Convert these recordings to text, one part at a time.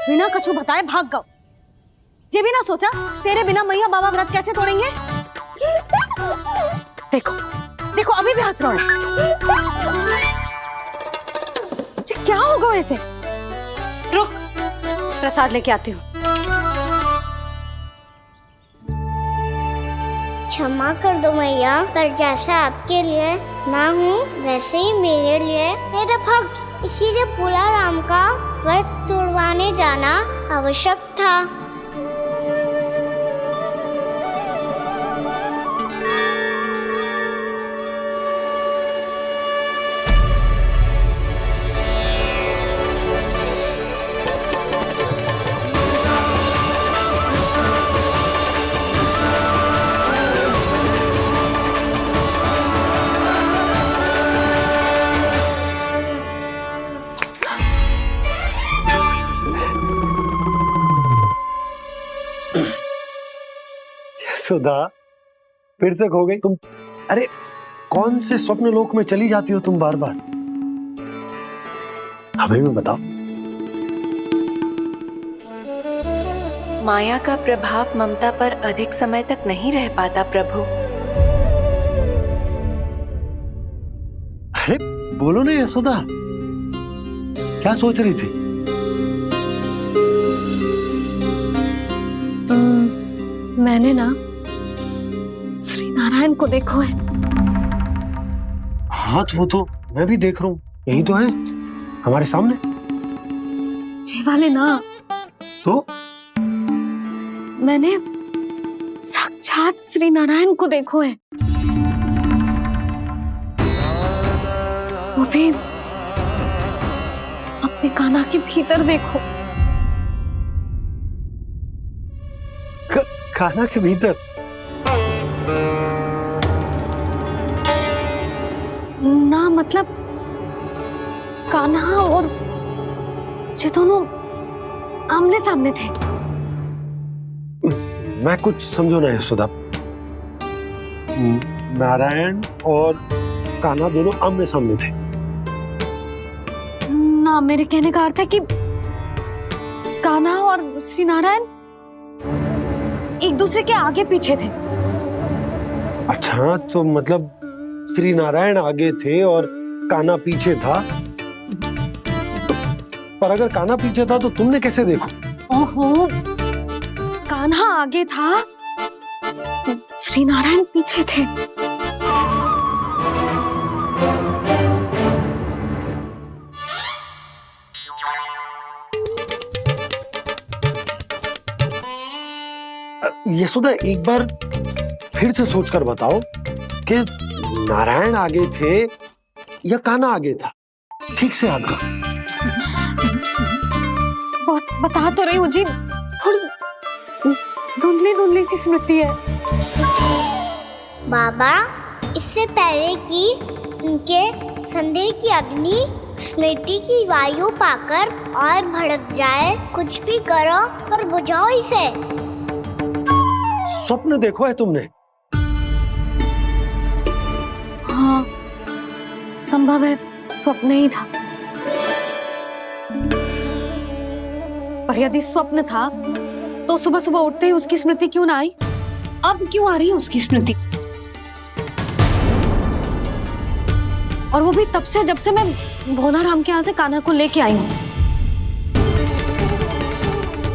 बिना कछु बताए भाग गओ। ये भी ना सोचा तेरे बिना मैया बाबा व्रत कैसे तोड़ेंगे। देखो देखो अभी भी हंस रहा है। क्या होगा ऐसे? रुक, प्रसाद लेके आती हूँ। क्षमा कर दो मैया, पर जैसा आपके लिए ना हूँ वैसे ही मेरे लिए मेरा भक्त, इसीलिए भोला राम का व्रत तोड़वाने जाना आवश्यक था। सुधा, फिर से खो गई तुम। अरे कौन से स्वप्न लोक में चली जाती हो तुम बार बार? हमें भी बताओ। माया का प्रभाव ममता पर अधिक समय तक नहीं रह पाता प्रभु। अरे बोलो ना यशोदा, क्या सोच रही थी? मैंने ना श्री नारायण को देखो है। हाँ वो तो मैं भी देख रहा हूँ, यही तो है हमारे सामने। ये वाले ना, तो मैंने साक्षात श्री नारायण को देखो है, वो भी अपने कान्हा के भीतर देखो। कान्हा के भीतर? ना मतलब कान्हा और ये दोनों आमने सामने थे। मैं कुछ समझो ना यशोदा। नारायण और कान्हा दोनों आमने सामने थे? ना, मेरे कहने का अर्थ है कि कान्हा और श्री नारायण एक दूसरे के आगे पीछे थे। अच्छा, तो मतलब श्री नारायण आगे थे और कान्हा पीछे था। पर अगर कान्हा पीछे था तो तुमने कैसे देखा? ओहो, कान्हा आगे था, श्री नारायण पीछे थे। यशोदा एक बार फिर से सोचकर बताओ कि नारायण आगे थे या कान्हा आगे था? ठीक से याद करो। बहुत बता तो रही हूँ जी, थोड़ी धुंधली धुंधली सी स्मृति है। बाबा, इससे पहले कि उनके संदेह की अग्नि स्मृति की वायु पाकर और भड़क जाए, कुछ भी करो और बुझाओ इसे। स्वप्न देखो है तुमने? हाँ, संभव है स्वप्न ही था। पर यदि स्वप्न था तो सुबह सुबह उठते ही उसकी स्मृति क्यों ना आई? अब क्यों आ रही है उसकी स्मृति? और वो भी तब से जब से मैं भोला राम के यहाँ से कान्हा को लेके आई हूँ।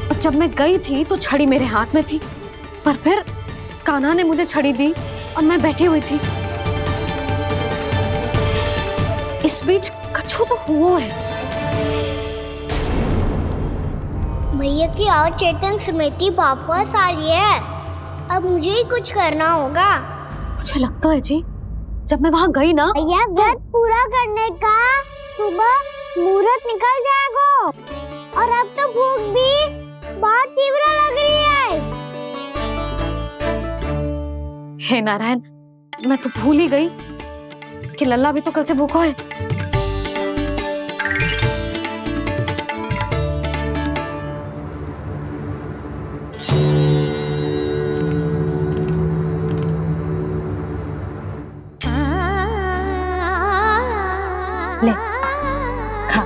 और जब मैं गई थी तो छड़ी मेरे हाथ में थी, पर फिर कान्हा ने मुझे छड़ी दी और मैं बैठी हुई थी। इस बीच कछु तो हुआ है। भैया की और चेतन स्मृति वापस आ रही है। अब मुझे ही कुछ करना होगा। मुझे लगता है जी, जब मैं वहां गई ना, भैया व्रत पूरा करने का सुबह मुहूर्त निकल जाएगा और अब तो भूख भी बहुत तीव्र लग रही है। हे नारायण, मैं तो भूल ही गई कि लल्ला भी तो कल से भूखा है। ले, खा।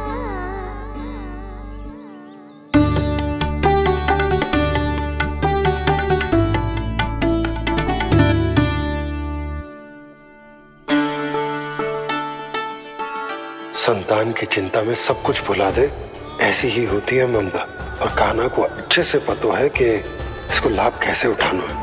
वरदान की चिंता में सब कुछ भुला दे, ऐसी ही होती है ममता। और कान्हा को अच्छे से पता है कि इसको लाभ कैसे उठाना है।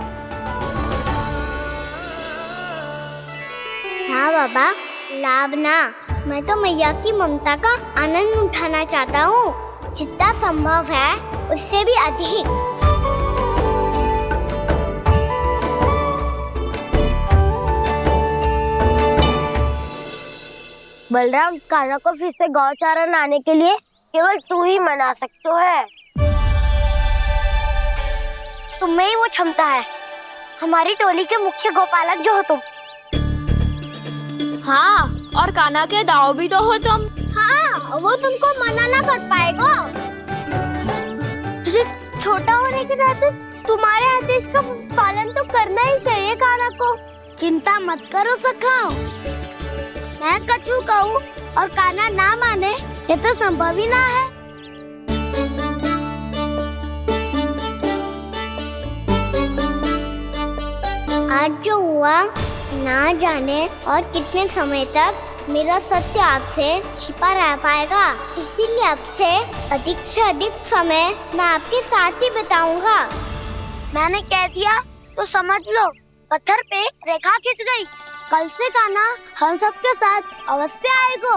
हाँ बाबा, लाभ ना, मैं तो मैया की ममता का आनंद उठाना चाहता हूँ, जितना संभव है उससे भी अधिक। बलराम, कान्हा को फिर से गौचारण आने के लिए केवल तू ही मना सकते है। तुम में ही वो क्षमता है, हमारी टोली के मुख्य गोपालक जो हो तुम। हाँ, और कान्हा के दाव भी तो हो तुम। हाँ, वो तुमको मना ना कर पाएगा। तुझे छोटा होने के नाते तुम्हारे आदेश का पालन तो करना ही चाहिए कान्हा को। चिंता मत करो सखा, मैं कछु कहूँ और कान्हा ना माने, ये तो संभव ही ना है। आज जो हुआ ना जाने और कितने समय तक मेरा सत्य आपसे छिपा रह पाएगा, इसीलिए आपसे अधिक से अधिक समय मैं आपके साथ ही बिताऊंगा। मैंने कह दिया तो समझ लो, पत्थर पे रेखा खिंच गई। कल से कान्हा हम सबके साथ अवश्य आएगा।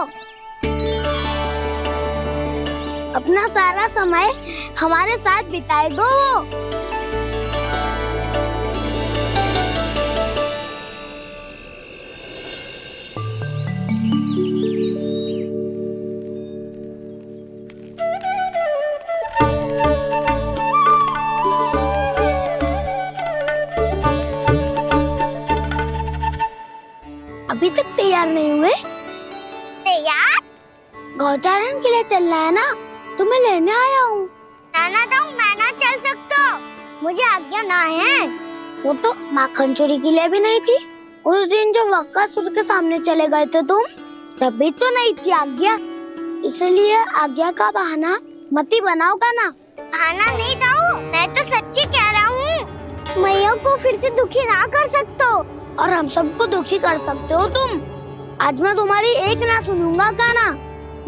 अपना सारा समय हमारे साथ बिताएगा वो। अभी तक तैयार नहीं हुए? तैयार? गौचारण के लिए चलना है ना, तुम्हें लेने आया हूँ। नाना दाऊ, मैं ना चल सकता, मुझे आज्ञा ना है। वो तो माखन चोरी के लिए भी नहीं थी। उस दिन जो वक्कासुर के सामने चले गए थे तुम, तभी तो नहीं थी आज्ञा। इसलिए आज्ञा का बहाना मत ही बनाओ कान्हा। बहाना नहीं दाऊ, मैं तो सच्ची कह रहा हूँ। मैया को फिर से दुखी ना कर सकते हो और हम सबको दुखी कर सकते हो तुम। आज मैं तुम्हारी एक ना सुनूंगा कान्हा।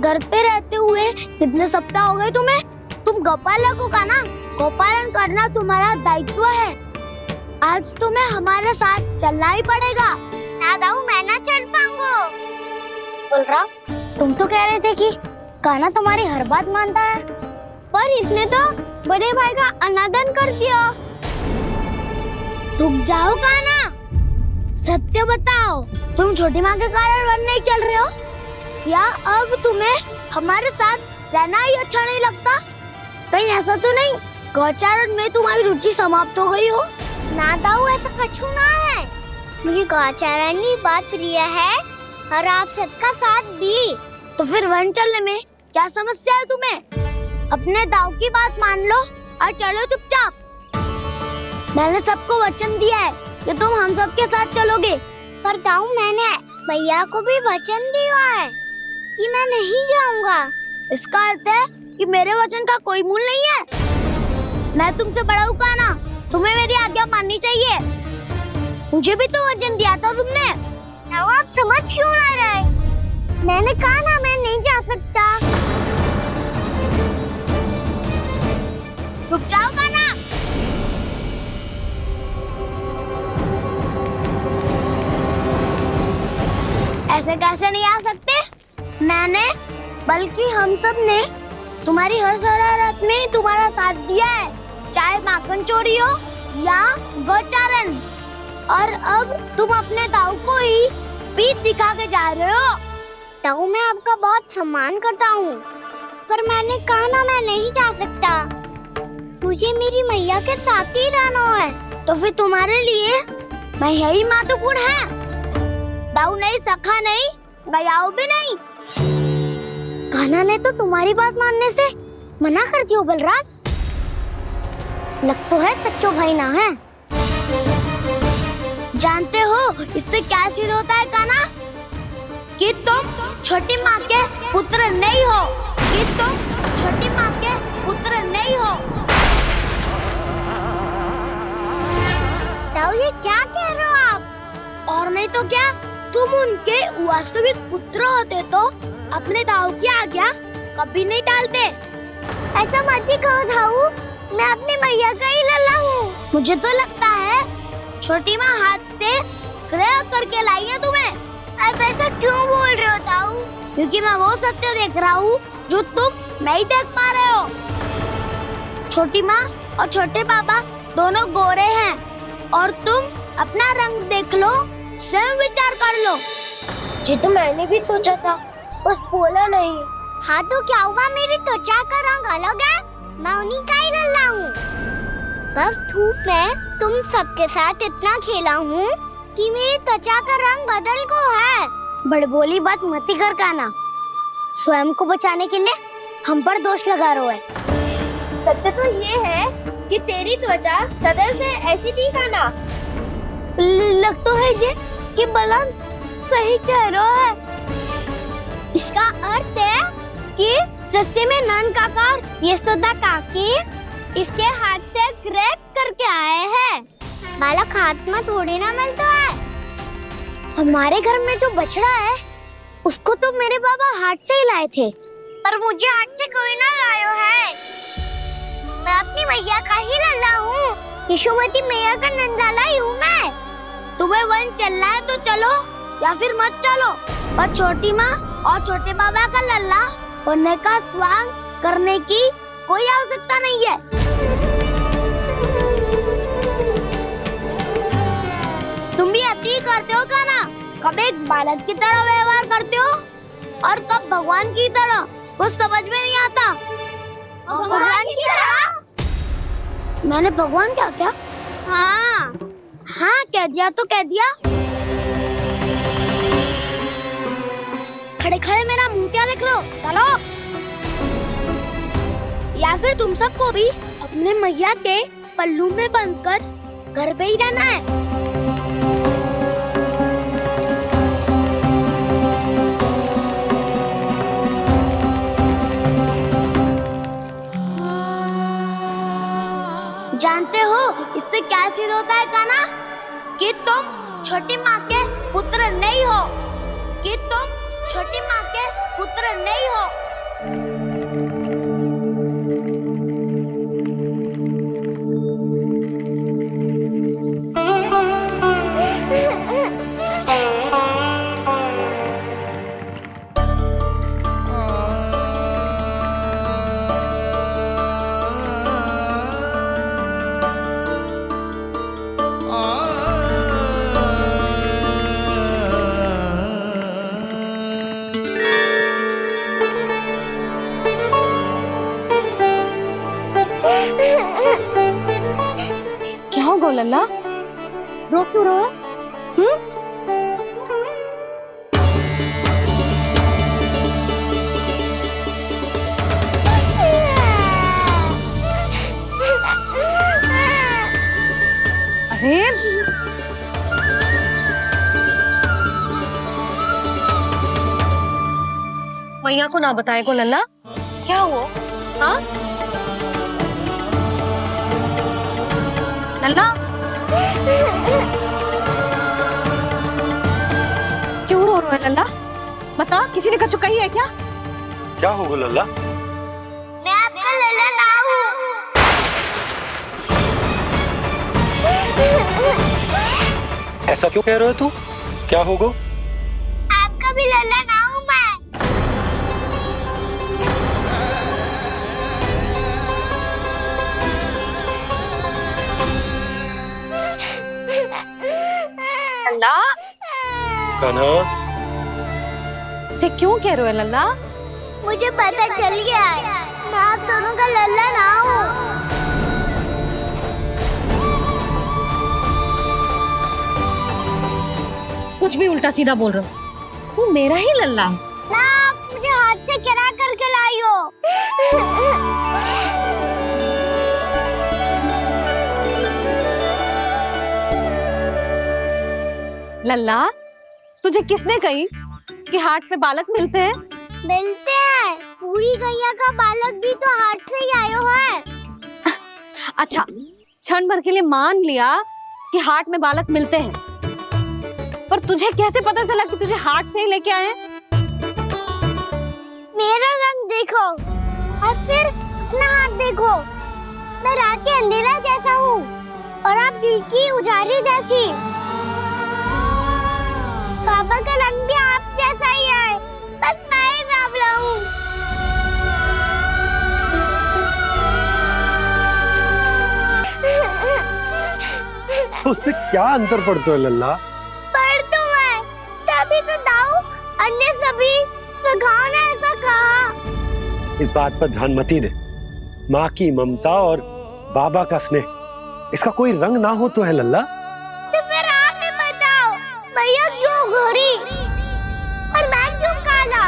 घर पे रहते हुए कितने सप्ताह हो गए तुम्हें? तुम गोपालक हो कान्हा, गोपालन करना तुम्हारा दायित्व है। आज तुम्हें हमारे साथ चलना ही पड़ेगा। ना दाऊ, मैं ना चल पाऊंगा। बलराम, तुम तो कह रहे थे कि कान्हा तुम्हारी हर बात मानता है, पर इसने तो बड़े भाई का अनादर कर दिया। रुक जाओ कान्हा, सत्य बताओ, तुम छोटी माँ के कारण वन नहीं चल रहे हो या अब तुम्हें हमारे साथ रहना ही अच्छा नहीं लगता? कहीं ऐसा तो नहीं गौचारण में तुम्हारी रुचि समाप्त हो गई हो? ना दाऊ, ऐसा कछु ना है। मुझे गौचारण की बात प्रिय है और आप सबका साथ भी। तो फिर वन चलने में क्या समस्या है तुम्हें? अपने दाऊ की बात मान लो और चलो चुपचाप। मैंने सबको वचन दिया है कि तुम हम सबके साथ चलोगे। पर दाऊ, मैंने भैया को भी वचन दिया है कि मैं नहीं जाऊंगा। इसका अर्थ है कि मेरे वचन का कोई मूल नहीं है। मैं तुमसे बड़ा हूँ कान्हा, तुम्हें मेरी आज्ञा माननी चाहिए। मुझे भी तो वचन दिया था तुमने। दाऊ, आप समझ क्यों ना रहे? मैंने कहा ना, मैं नहीं जा सकता। रुक जाओ कान्हा। ऐसे कैसे नहीं आ सकते? मैंने बल्कि हम सब ने तुम्हारी हर शरारत में तुम्हारा साथ दिया है, चाहे माखन चोरी हो या गौचारण। और अब तुम अपने दाऊ को ही पीठ दिखा के जा रहे हो। दाऊ, मैं आपका बहुत सम्मान करता हूँ, पर मैंने कहा ना, मैं नहीं जा सकता। मुझे मेरी मैया के साथ ही रहना है। तो फिर तुम्हारे लिए मैया ही महत्वपूर्ण है। दाऊ नहीं, सखा नहीं, गयाऊ भी नहीं। कान्हा ने तो तुम्हारी बात मानने से मना कर दिया। बलराम, लग तो है सच्चो भाई ना है। जानते हो इससे क्या सिद्ध होता है कान्हा? कि तुम छोटी माँ के पुत्र नहीं हो, कि तुम छोटी माँ के पुत्र नहीं हो। दाऊ, ये क्या कह रहे हो आप? और नहीं तो क्या, तुम उनके वास्तविक पुत्र होते तो अपने दाऊ की आज्ञा कभी नहीं टालते। ऐसा मत ही कहो दाऊ, मैं अपनी मैया का ही लल्ला हूँ। मुझे तो लगता है छोटी माँ हाथ से ग्रह करके लाई है तुम्हें। आप ऐसा क्यों बोल रहे हो दाऊ? क्योंकि मैं वो सत्य देख रहा हूँ जो तुम नहीं देख पा रहे हो। छोटी माँ और छोटे पापा दोनों गोरे हैं और तुम अपना रंग देख लो, स्वयं विचार कर लो। जी तो मैंने भी सोचा था, बस बोला नहीं। हाँ तो क्या हुआ, मेरी त्वचा का रंग अलग है, मैं उन्हीं का ही लल्ला हूँ। बस धूप में तुम सबके साथ इतना खेला हूँ कि मेरी त्वचा का रंग बदल को है। बड़बोली बात मत ही कर काना, स्वयं को बचाने के लिए हम पर दोष लगा रहे है। सत्य तो ये है कि तेरी त्वचा सदैव से ऐसी थी काना। लग तो है ये कि बलम सही कह रहा है। इसका अर्थ है कि सस्ते में नन काकर यशोदा काकी इसके हाथ से ग्रेट करके आए हैं। बालक हाथ में थोड़ी ना मिलता है। हमारे घर में जो बछड़ा है उसको तो मेरे बाबा हाथ से ही लाए थे, पर मुझे हाथ से कोई ना लायो है। मैं अपनी मैया का ही लल्ला हूँ, यशोमती मैया का नंदलाला ही हूँ मैं। तुम्हें वन चलना है तो चलो या फिर मत चलो, पर छोटी माँ और छोटे बाबा का लल्ला बनने का स्वांग करने की कोई आवश्यकता नहीं है। तुम भी अति करते हो क्या ना? कब एक बालक की तरह व्यवहार करते हो और कब भगवान की तरह, कुछ समझ में नहीं आता। भगवान की तरह? मैंने भगवान क्या किया? हाँ हाँ कह दिया तो कह दिया। खड़े खड़े मेरा मुंह क्या देख लो, चलो। या फिर तुम सबको भी अपने मैया के पल्लू में बंधकर घर पे ही रहना है। जानते हो इससे क्या सिद्ध होता है काना? कि तुम छोटी माँ के पुत्र नहीं हो, कि तुम छोटी माँ के पुत्र नहीं हो। क्या हो गो लल्ला, रो क्यों रहो? अरे मैया को ना बताए को लल्ला, क्या हुआ? हाँ लल्ला, क्यों रो रहा है लल्ला? बता, किसी ने कछु कही है क्या? क्या होगा लल्ला? मैं आपका लल्ला ना हूँ। ऐसा क्यों कह रहे हो तू? क्या होगा? आपका भी लल्ला ना हूँ मैं। लल्ला, कान्हा, जे क्यों कह रहे हो लल्ला? मुझे पता चल गया है, मैं आप दोनों का लल्ला ना हूँ। कुछ भी उल्टा सीधा बोल रहे हो, तू मेरा ही लल्ला है। ना आप मुझे हाथ से गिरा करके लाई हो। लल्ला, तुझे किसने कही कि हाट में बालक मिलते हैं? मिलते हैं, पूरी गैया का बालक भी तो हाट से ही आयो है। अच्छा, क्षण भर के लिए मान लिया कि हाट में बालक मिलते हैं, पर तुझे कैसे पता चला कि तुझे हाट से ही लेके आए हैं? मेरा रंग देखो और फिर अपना हाथ देखो। मैं रात के अंधेरा जैसा हूँ और आप दिल की उजाली जैसी। पापा का रंग भी आप जैसा ही है, बस मैं ही बावला हूँ। उससे क्या अंतर पड़ता है लल्ला? पर तो मैं तभी तो दाऊ अन्य सभी सखाओ ने ऐसा कहा। इस बात पर ध्यान मत ही दे। माँ की ममता और बाबा का स्नेह, इसका कोई रंग ना हो तो है लल्ला। तो फिर आप ही बताओ, भैया क्यों गोरी और मैं क्यों काला?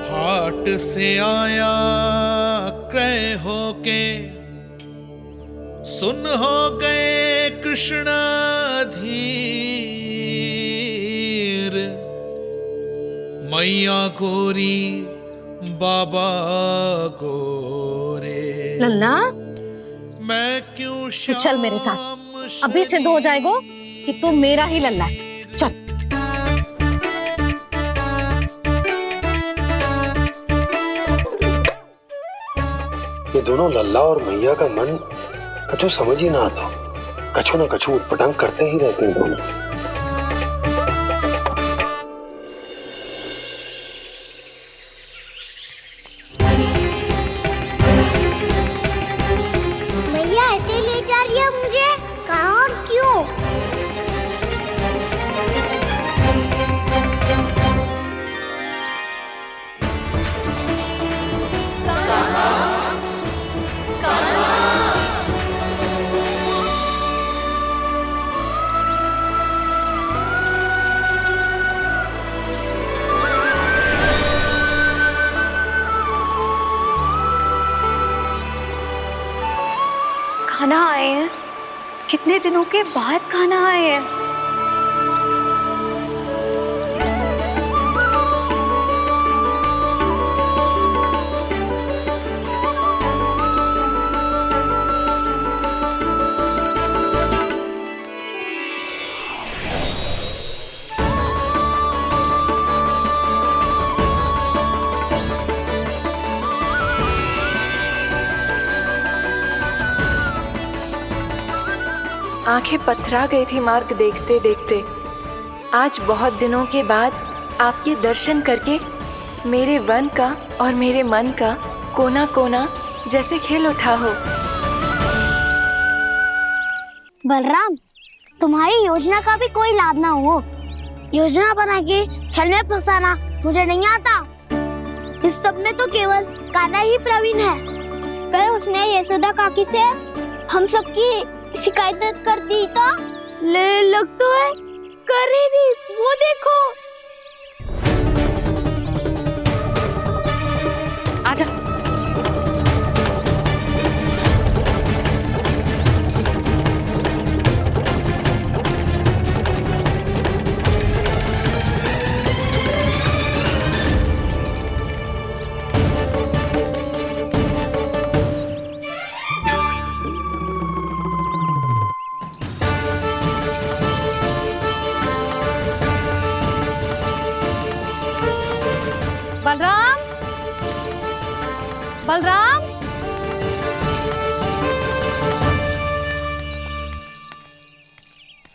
हाट से आया क्रय होके, सुन हो गए कृष्ण धीर। मैया गोरी बाबा गोरे, लल्ला मैं क्यों तू चल मेरे साथ, अभी सिद्ध हो जाएगा कि तू मेरा ही लल्ला है। चल। ये दोनों लल्ला और मैया का मन कछु समझ ही ना आता। कछु ना कछु उटपटांग करते ही रहते हैं दोनों। भैया ऐसे ले जा रही है मुझे, कहाँ और क्यों? खाना आए हैं, कितने दिनों के बाद खाना आए हैं। आंखें पथरा गई थी मार्ग देखते देखते। आज बहुत दिनों के बाद आपके दर्शन करके मेरे वन का और मेरे मन का कोना कोना जैसे खिल उठा हो। बलराम, तुम्हारी योजना का भी कोई लाभ ना हो। योजना बना के छल में फंसाना मुझे नहीं आता। इस सब में तो केवल कान्हा ही प्रवीण है। कल उसने यशोदा काकी से हम सबकी शिकायत कर दी तो ले लग तो है कर ही दी, वो देखो। आजा। बलराम, बलराम,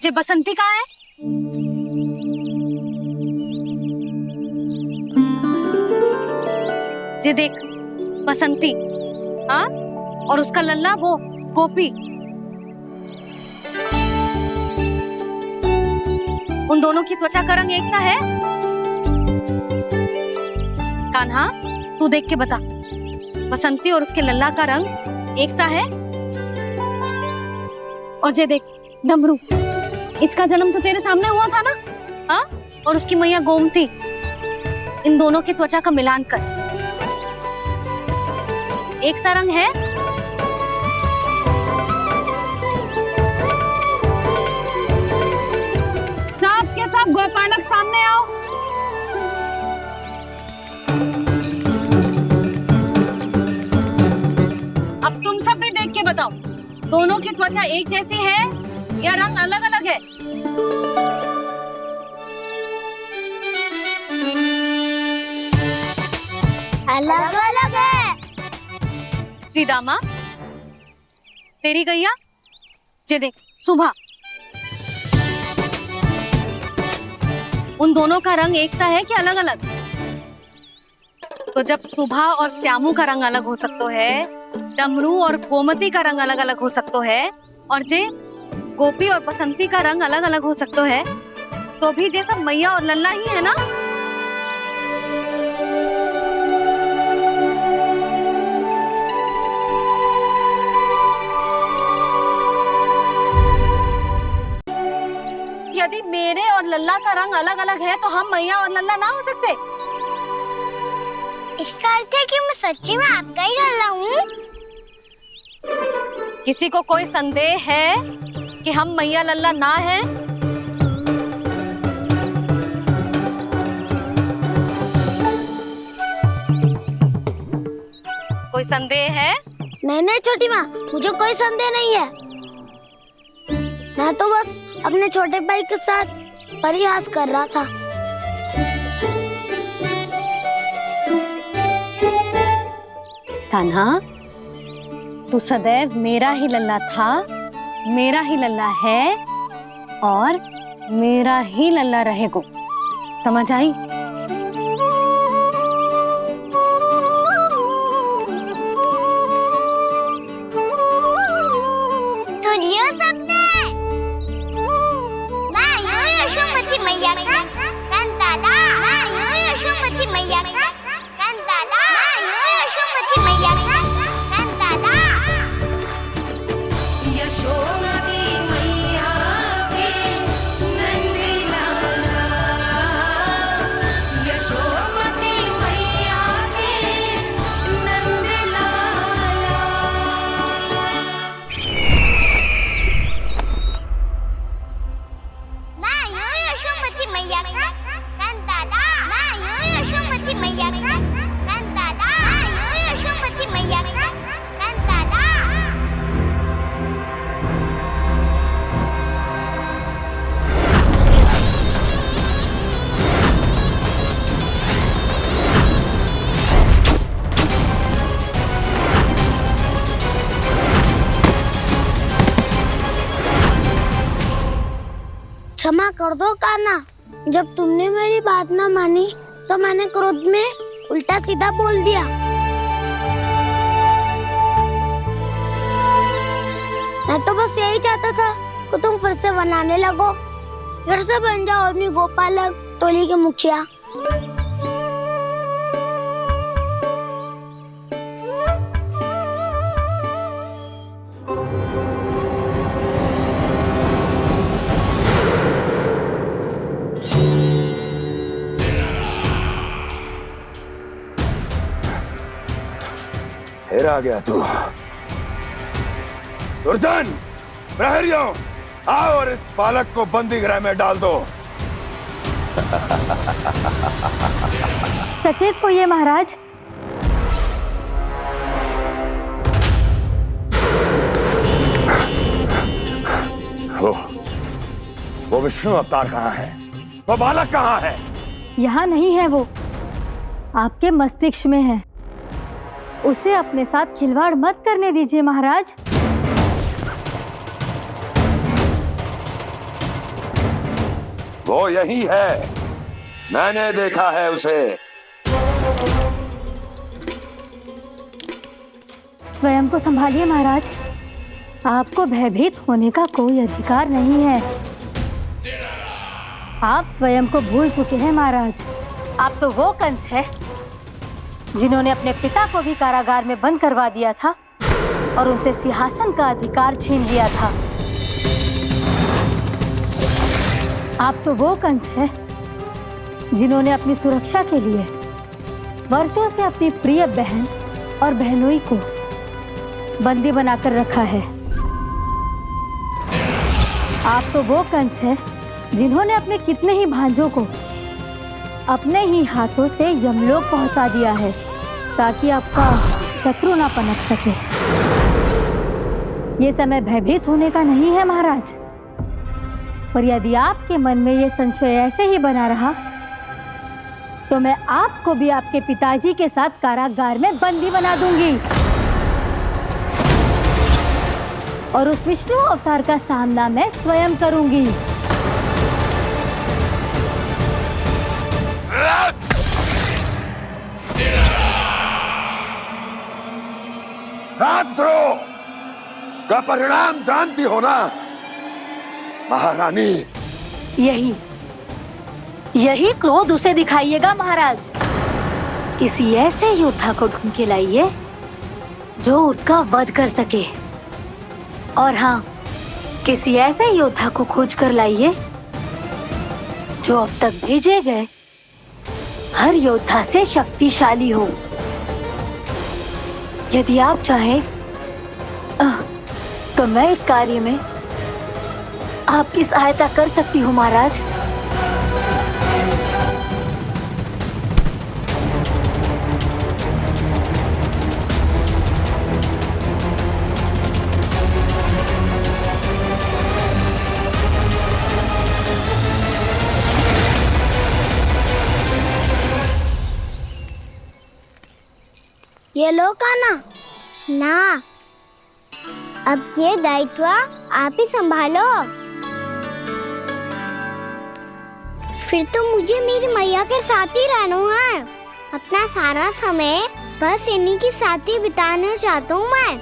ये बसंती कहाँ है? ये देख बसंती, हाँ, और उसका लल्ला वो गोपी। उन दोनों की त्वचा का रंग एक सा है? कान्हा, तू देख के बता, बसंती और उसके लल्ला का रंग एक सा है? और ये देख डमरू, इसका जन्म तो तेरे सामने हुआ था ना, हाँ? और उसकी मैया गोमती, इन दोनों की त्वचा का मिलान कर, एक सा रंग है? सब के सब गोपालक सामने आओ। अब तुम सब भी देख के बताओ, दोनों की त्वचा एक जैसी है या रंग अलग अलग है? अलग अलग है। श्री दामा, तेरी गैया जे देख सुबह, उन दोनों का रंग एक सा है कि अलग अलग? तो जब सुबह और श्यामू का रंग अलग हो सकता है, डमरू और गोमती का रंग अलग अलग हो सकता है, और जे गोपी और बसंती का रंग अलग अलग हो सकता है, तो भी जे सब मैया और लल्ला ही है ना? यदि मेरे और लल्ला का रंग अलग अलग है तो हम मैया और लल्ला ना हो सकते? इसका अर्थ है कि मैं सच्ची में आपका ही लल्ला हूँ। किसी को कोई संदेह है कि हम मैया लल्ला ना हैं? कोई संदेह है? नहीं नहीं छोटी माँ, मुझे कोई संदेह नहीं है। मैं तो बस अपने छोटे भाई के साथ परिहास कर रहा था। कान्हा, तू सदैव मेरा ही लल्ला था, मेरा ही लल्ला है और मेरा ही लल्ला रहेगा। समझ आई? सुनियो सबने, मैं हूँ यशोमती मैया का कंताला। मैं हूँ यशोमती मैया का कंताला। मैं हूँ यशोमती मैया का कंताला। यशोमती मैया के नंदी लाला, यशोमती मैया के नंदी लाला। मैं हूँ यशोमती मैया का कंताला। मैं हूँ यशोमती मैया का कंताला। मैं हूँ यशोमती मैया का कंताला। क्षमा कर दो कान्हा, जब तुमने मेरी बात ना मानी तो मैंने क्रोध में उल्टा सीधा बोल दिया। मैं तो बस यही चाहता था कि तुम फिर से बनाने लगो, फिर से बन जाओ अपनी गोपालक टोली के मुखिया। फिर आ गया तू। दुर्जन, प्रहरियों, आओ और इस बालक को बंदी गृह में डाल दो। सचेत होइए महाराज। वो विष्णु अवतार कहाँ है? वो बालक कहाँ है? यहाँ नहीं है वो, आपके मस्तिष्क में है। उसे अपने साथ खिलवाड़ मत करने दीजिए महाराज। वो यही है, मैंने देखा है उसे। स्वयं को संभालिए महाराज, आपको भयभीत होने का कोई अधिकार नहीं है। आप स्वयं को भूल चुके हैं महाराज। आप तो वो कंस है जिन्होंने अपने पिता को भी कारागार में बंद करवा दिया था और उनसे सिंहासन का अधिकार छीन लिया था। आप तो वो कंस है जिन्होंने अपनी सुरक्षा के लिए वर्षों से अपनी प्रिय बहन और बहनोई को बंदी बनाकर रखा है। आप तो वो कंस है जिन्होंने अपने कितने ही भांजों को अपने ही हाथों से यमलोक पहुंचा दिया है ताकि आपका शत्रु ना पनप सके। ये समय भयभीत होने का नहीं है महाराज, पर यदि आपके मन में ये संशय ऐसे ही बना रहा तो मैं आपको भी आपके पिताजी के साथ कारागार में बंदी बना दूंगी और उस विष्णु अवतार का सामना मैं स्वयं करूंगी। राजद्रोह का परिणाम जानती हो ना महारानी? यही क्रोध उसे दिखाइएगा महाराज। किसी ऐसे योद्धा को ढूंढ के लाइए जो उसका वध कर सके, और हाँ, किसी ऐसे योद्धा को खोज कर लाइए जो अब तक भेजे गए हर योद्धा से शक्तिशाली हो। यदि आप चाहें तो मैं इस कार्य में आपकी सहायता कर सकती हूँ महाराज। ये लो कान्हा। ना, अब ये दायित्व आप ही संभालो। फिर तो मुझे मेरी मैया के साथ ही रहना है। अपना सारा समय बस इन्हीं के साथ ही बिताना चाहता हूँ मैं।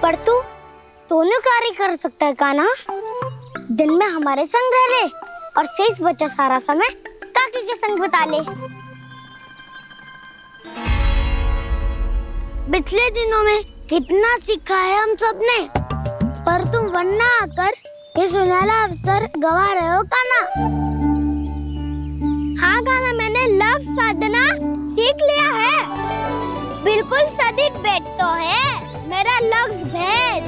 पर तू दोनों कार्य कर सकता है कान्हा। दिन में हमारे संग रह ले और शेष बचा सारा समय काकी के संग बिता ले। पिछले दिनों में कितना सीखा है हम सब ने, पर तुम वरना आकर ये सुनहरा अवसर गवा रहे हो कान्हा। हाँ कान्हा, मैंने लक्ष्य साधना सीख लिया है। बिल्कुल सदित भेद तो है मेरा लक्ष्य भेद।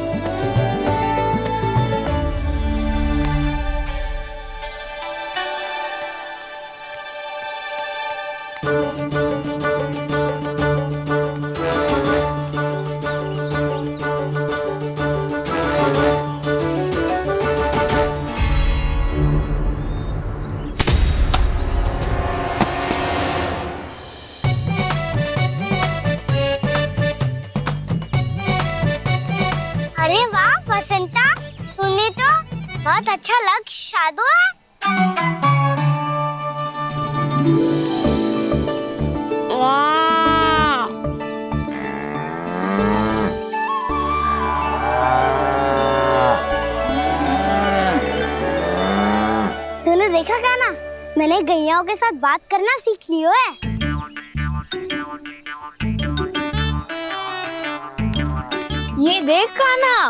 अरे वाह बसंता, तूने तो बहुत अच्छा लक्ष्य साधा है। वाह, तूने देखा कान्हा, मैंने गैयाओं के साथ बात करना सीख लियो है। ये देख कान्हा।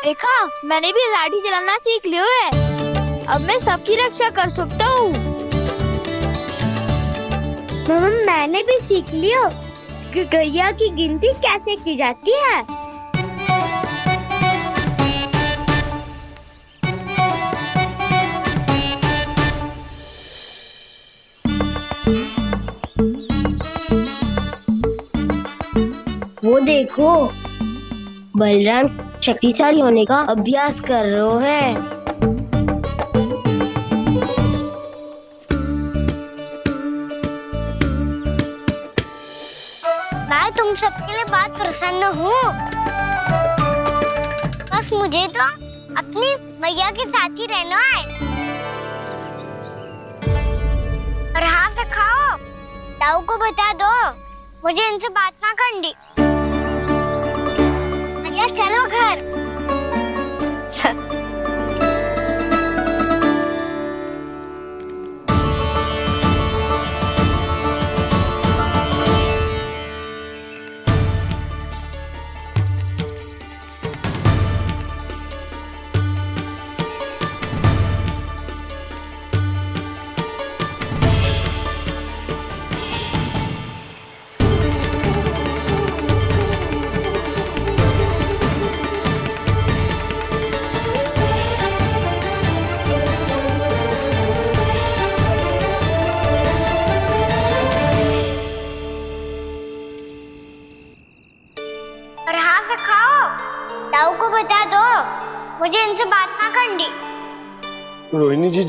देखा, मैंने भी लाठी चलाना सीख लियो है। अब मैं सबकी रक्षा कर सकता हूँ। मैंने भी सीख लियो कि गैया की गिनती कैसे की जाती है। वो देखो, बलराम शक्तिशाली होने का अभ्यास कर रहे हैं। मैं तुम सबके लिए बहुत प्रसन्न हूँ। बस मुझे तो अपनी मैया के साथ ही रहना है। और हाँ सखाओ, ताऊ को बता दो मुझे इनसे बात ना करनी। मैया चलो घर। और हाँ से खाओ। ताऊ को बता दो मुझे इनसे बात ना करनी। रोहिणी जी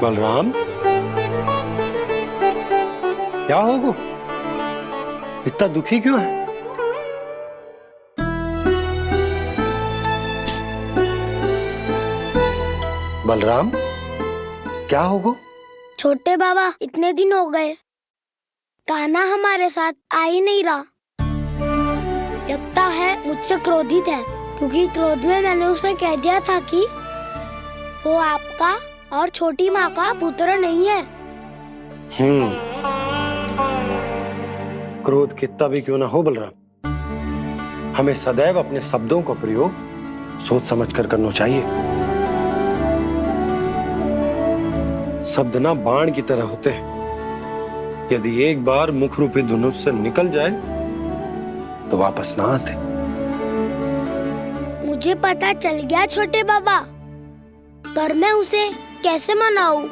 बलराम, क्या होगा? इतना दुखी क्यों है? बलराम, क्या होगा? छोटे बाबा, इतने दिन हो गए कान्हा हमारे साथ आ ही नहीं रहा। लगता है मुझसे क्रोधित है, क्योंकि क्रोध में मैंने उसे कह दिया था कि वो आपका और छोटी माँ का पुत्र नहीं है। क्रोध कितना भी क्यों ना हो बलराम, हमें सदैव अपने शब्दों का प्रयोग सोच समझ कर करना चाहिए। शब्द ना बाण की तरह होते हैं, यदि एक बार मुख रूपी धनुष से निकल जाए तो वापस ना आते। मुझे पता चल गया छोटे बाबा, पर मैं उसे कैसे मनाऊं?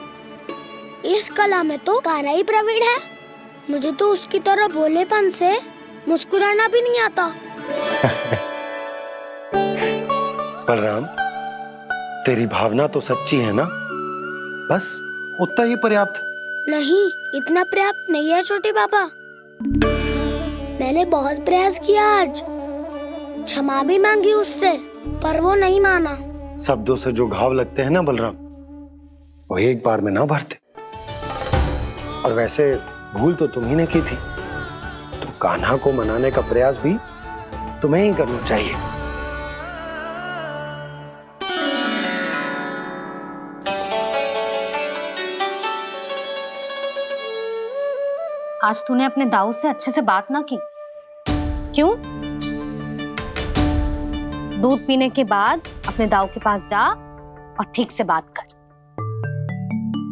इस कला में तो कान्हा ही प्रवीण है। मुझे तो उसकी तरह भोलेपन से मुस्कुराना भी नहीं आता। बलराम, तेरी भावना तो सच्ची है ना, बस उतना ही पर्याप्त। नहीं, इतना पर्याप्त नहीं है छोटे बाबा। मैंने बहुत प्रयास किया आज, क्षमा भी मांगी उससे, पर वो नहीं माना। शब्दों से जो घाव लगते हैं ना बलराम, वो एक बार में ना भरते। और वैसे भूल तो तुम्ही ने की थी, तो कान्हा को मनाने का प्रयास भी तुम्हें ही करना चाहिए। आज तूने अपने दाऊ से अच्छे से बात ना की, क्यों? दूध पीने के बाद अपने दाऊ के पास जा और ठीक से बात कर।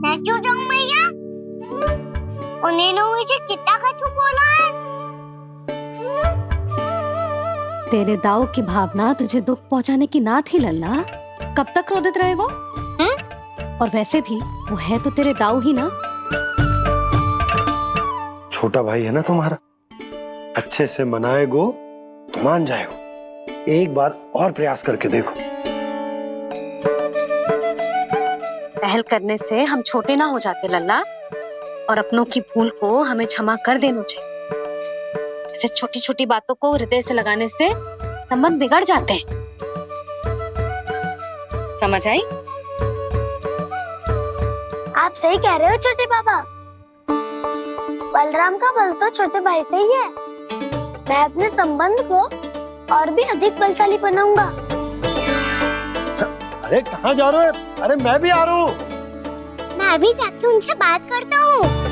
मैं क्यों जाऊं मैया? उन्होंने मुझे कितना कछु बोला है। तेरे दाऊ की भावना तुझे दुख पहुंचाने की ना थी लल्ला। कब तक क्रोधित रहेगो? और वैसे भी वो है तो तेरे दाऊ ही ना। छोटा भाई है ना तुम्हारा, अच्छे से मनाएगो तो मान जाएगो। एक बार और प्रयास करके देखो। पहल करने से हम छोटे ना हो जाते लल्ला, और अपनों की भूल को हमें क्षमा कर देना चाहिए। ऐसे छोटी छोटी बातों को हृदय से लगाने से संबंध बिगड़ जाते हैं। समझ आई? आप सही कह रहे हो छोटे बाबा। बलराम का बल तो छोटे भाई से ही है। मैं अपने संबंध को और भी अधिक बलशाली बनाऊंगा। अरे कहाँ जा रहे हो? अरे मैं भी आ रहा हूँ। मैं भी जाके उनसे बात करता हूँ।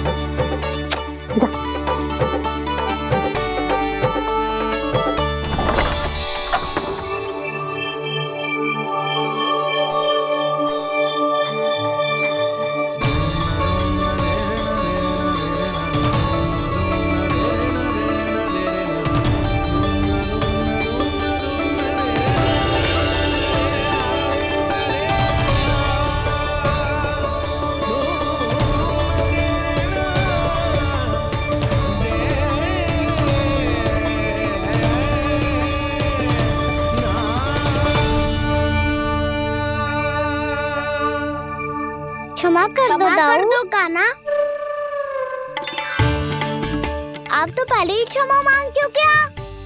क्षमा कर दो कान्हा। आप तो पहले ही क्षमा मांगते हो क्या?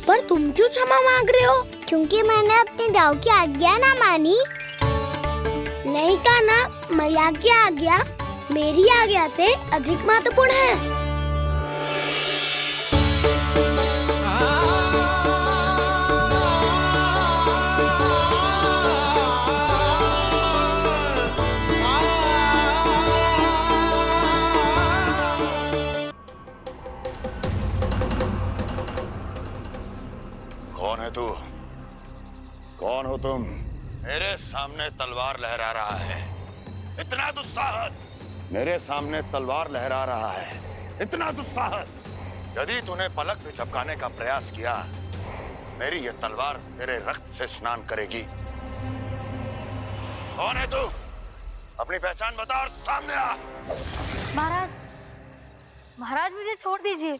पर तुम क्यों क्षमा मांग रहे हो? क्योंकि मैंने अपने दाऊ की आज्ञा ना मानी। नहीं कान्हा, मैया की आज्ञा मेरी आज्ञा से अधिक महत्वपूर्ण है। कौन है तू? कौन हो तुम? मेरे सामने तलवार लहरा रहा है, इतना दुस्साहस! मेरे सामने तलवार लहरा रहा है, इतना दुस्साहस! यदि तूने पलक भी झपकाने का प्रयास किया, मेरी यह तलवार तेरे रक्त से स्नान करेगी। कौन है तू? अपनी पहचान बता और सामने आ। महाराज, महाराज मुझे छोड़ दीजिए।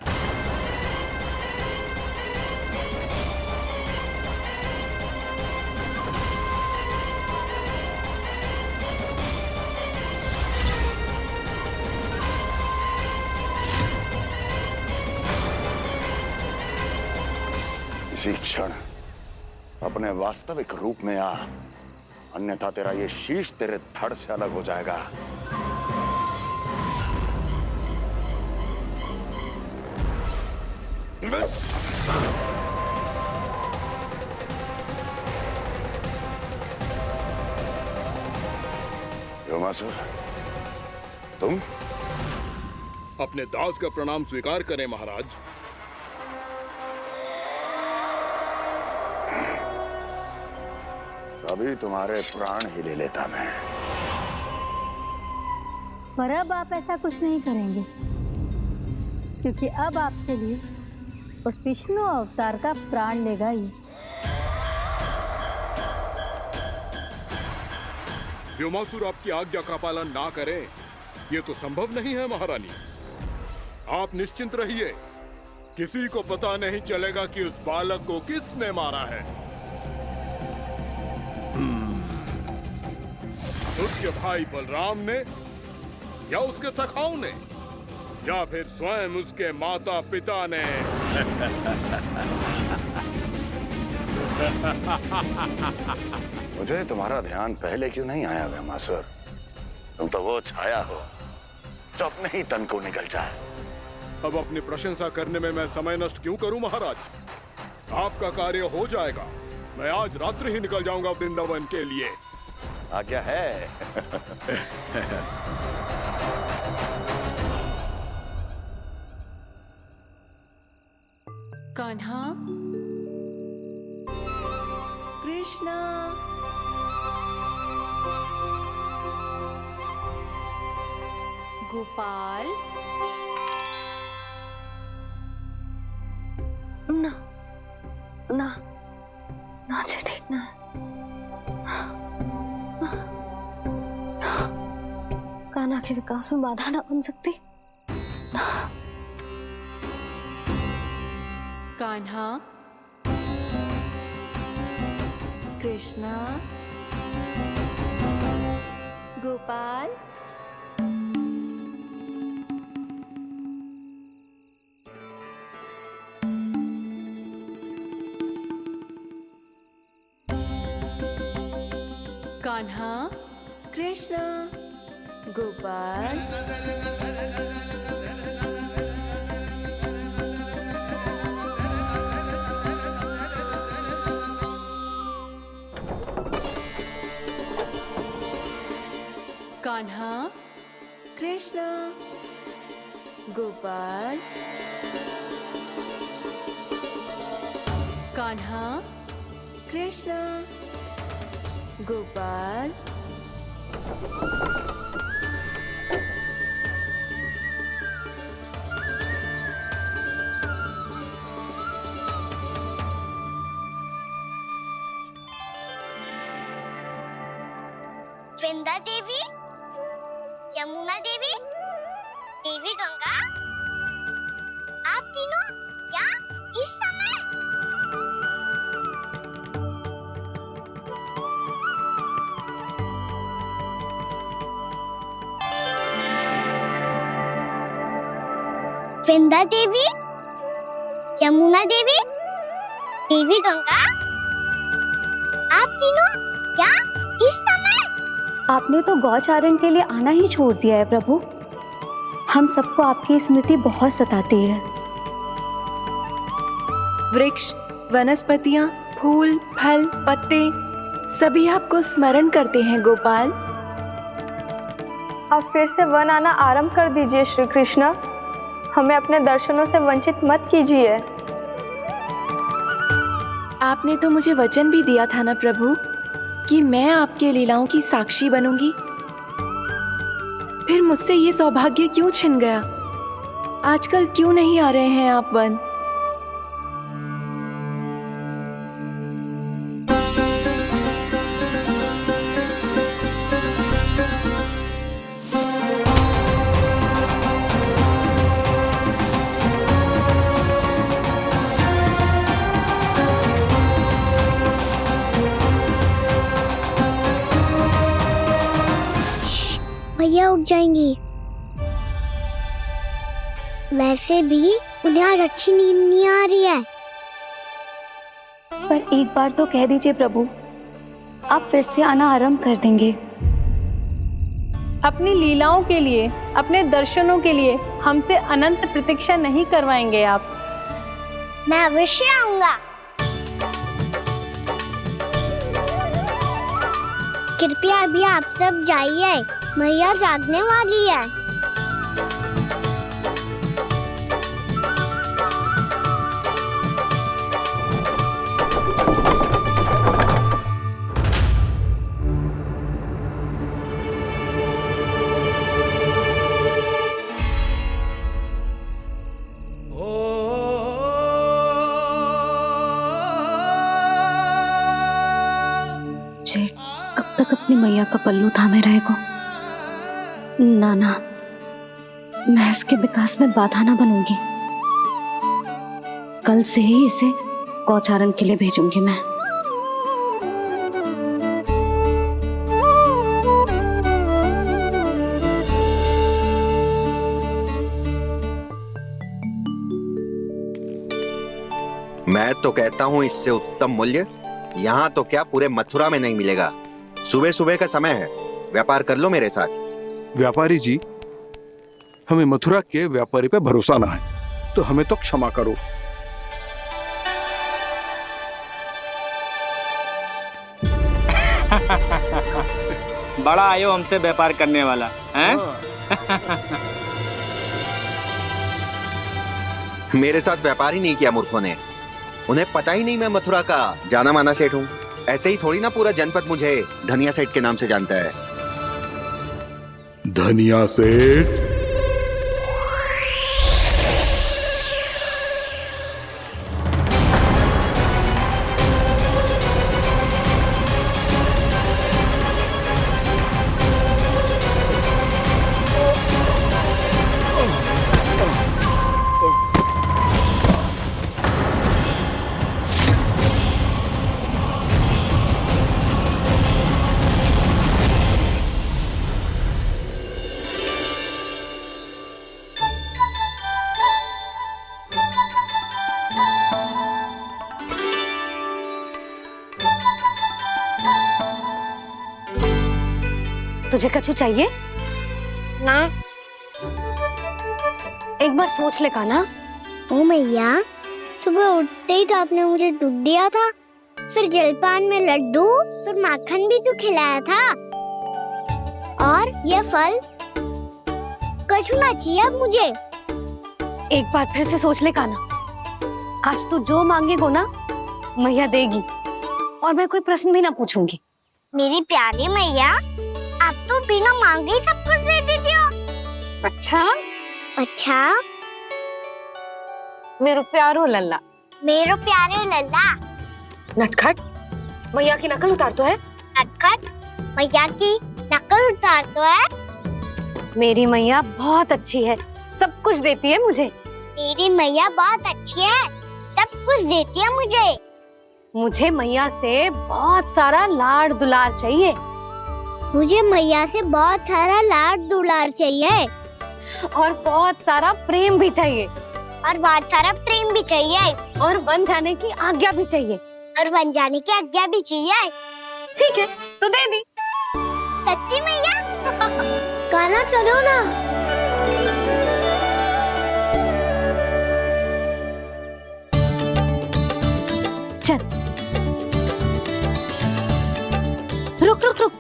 इसी क्षण अपने वास्तविक रूप में आ, अन्यथा तेरा ये शीश तेरे धड़ से अलग हो जाएगा। योमासुर, तुम? अपने दास का प्रणाम स्वीकार करें महाराज। अभी तुम्हारे प्राण ही ले लेता मैं। पर अब आप ऐसा कुछ नहीं करेंगे, क्योंकि अब आपके लिए उस विष्णु अवतार का प्राण लेगा ही। व्योमासुर आपकी आज्ञा का पालन ना करे, ये तो संभव नहीं है महारानी। आप निश्चिंत रहिए, किसी को पता नहीं चलेगा कि उस बालक को किसने मारा है। उसके भाई बलराम ने, या उसके सखाओं ने, या फिर स्वयं उसके माता पिता ने। मुझे तुम्हारा ध्यान पहले क्यों नहीं आया व्योमासुर? तुम तो वो छाया हो जो अपने ही तन को निकल जाए। अब अपनी प्रशंसा करने में मैं समय नष्ट क्यों करूं महाराज? आपका कार्य हो जाएगा। मैं आज रात्रि ही निकल जाऊंगा वृंदावन के लिए। आज्ञा है। कान्हा, कृष्णा, गोपाल। ना ना ना, ठीक ना। कान्हा के विकास में बाधा ना बन सकती। कान्हा, कृष्णा, गोपाल। कान्हा, कृष्णा, गोपाल। कान्हा, कृष्णा, गोपाल। कान्हा, कृष्णा, गोपाल। वृंदा देवी, यमुना देवी, देवी गंगा, आप तीनों यहाँ इस समय? वृंदा देवी, यमुना देवी, देवी गंगा, आप तीनों यहाँ इस समय? आपने तो गौचारण के लिए आना ही छोड़ दिया है प्रभु। हम सबको आपकी स्मृति बहुत सताती है। वृक्ष, वनस्पतियां, फूल, फल, पत्ते सभी आपको स्मरण करते हैं गोपाल। अब फिर से वन आना आरंभ कर दीजिए श्री कृष्ण। हमें अपने दर्शनों से वंचित मत कीजिए। आपने तो मुझे वचन भी दिया था ना प्रभु कि मैं आपके लीलाओं की साक्षी बनूंगी। फिर मुझसे ये सौभाग्य क्यों छिन गया? आजकल क्यों नहीं आ रहे हैं आप वन? उठ जाएंगी। वैसे भी उन्हें आज अच्छी नींद नहीं आ रही है। पर एक बार तो कह दीजिए प्रभु, आप फिर से आना आरंभ कर देंगे। अपनी लीलाओं के लिए, अपने दर्शनों के लिए हमसे अनंत प्रतीक्षा नहीं करवाएंगे आप? मैं अवश्य आऊंगा। कृपया अभी आप सब जाइए, मैया जागने वाली है। जे कब तक अपनी मैया का पल्लू थामे रहेगो? ना ना, मैं इसके विकास में बाधा ना बनूंगी। कल से ही इसे गौचारण के लिए भेजूंगी मैं। मैं तो कहता हूँ इससे उत्तम मूल्य यहाँ तो क्या पूरे मथुरा में नहीं मिलेगा। सुबह सुबह का समय है, व्यापार कर लो मेरे साथ। व्यापारी जी, हमें मथुरा के व्यापारी पे भरोसा ना है, तो हमें तो क्षमा करो। बड़ा आयो हमसे व्यापार करने वाला हैं? मेरे साथ व्यापार ही नहीं किया मूर्खों ने। उन्हें पता ही नहीं मैं मथुरा का जाना माना सेठ हूँ। ऐसे ही थोड़ी ना पूरा जनपद मुझे धनिया सेठ के नाम से जानता है। धनिया सेठ? तुझे कछु चाहिए? ना। एक बार सोच ले कान्हा। ओ मैया, सुबह उठते ही तो आपने मुझे दूध दिया था, फिर जलपान में लड्डू, फिर माखन भी तो खिलाया था, और ये फल कछु ना चाहिए अब मुझे। एक बार फिर से सोच ले कान्हा। आज तू जो मांगेगो ना, मैया देगी, और मैं कोई प्रश्न भी ना पूछूंगी। मेरी प्यारी मैया, आप तो बिना मांगे ही सब कुछ दे देती हो। अच्छा? अच्छा? मेरो प्यारो लल्ला। मेरो प्यारे लल्ला। नटखट, मैया की नकल उतार तो है। नटखट, मैया की नकल उतार तो है। मेरी मैया बहुत अच्छी है, सब कुछ देती है मुझे। मेरी मैया बहुत अच्छी है, सब कुछ देती है मुझे। मुझे मैया से बहुत सारा लाड़ दुलार चाहिए। मुझे मैया से बहुत सारा लाड दुलार चाहिए, और बहुत सारा प्रेम भी चाहिए, और बहुत सारा प्रेम भी चाहिए, और बन जाने की आज्ञा भी चाहिए, और बन जाने की आज्ञा भी चाहिए। ठीक है, तो दे दी। सच्ची मैया? गाना चलो ना। चल, रुक रुक रुक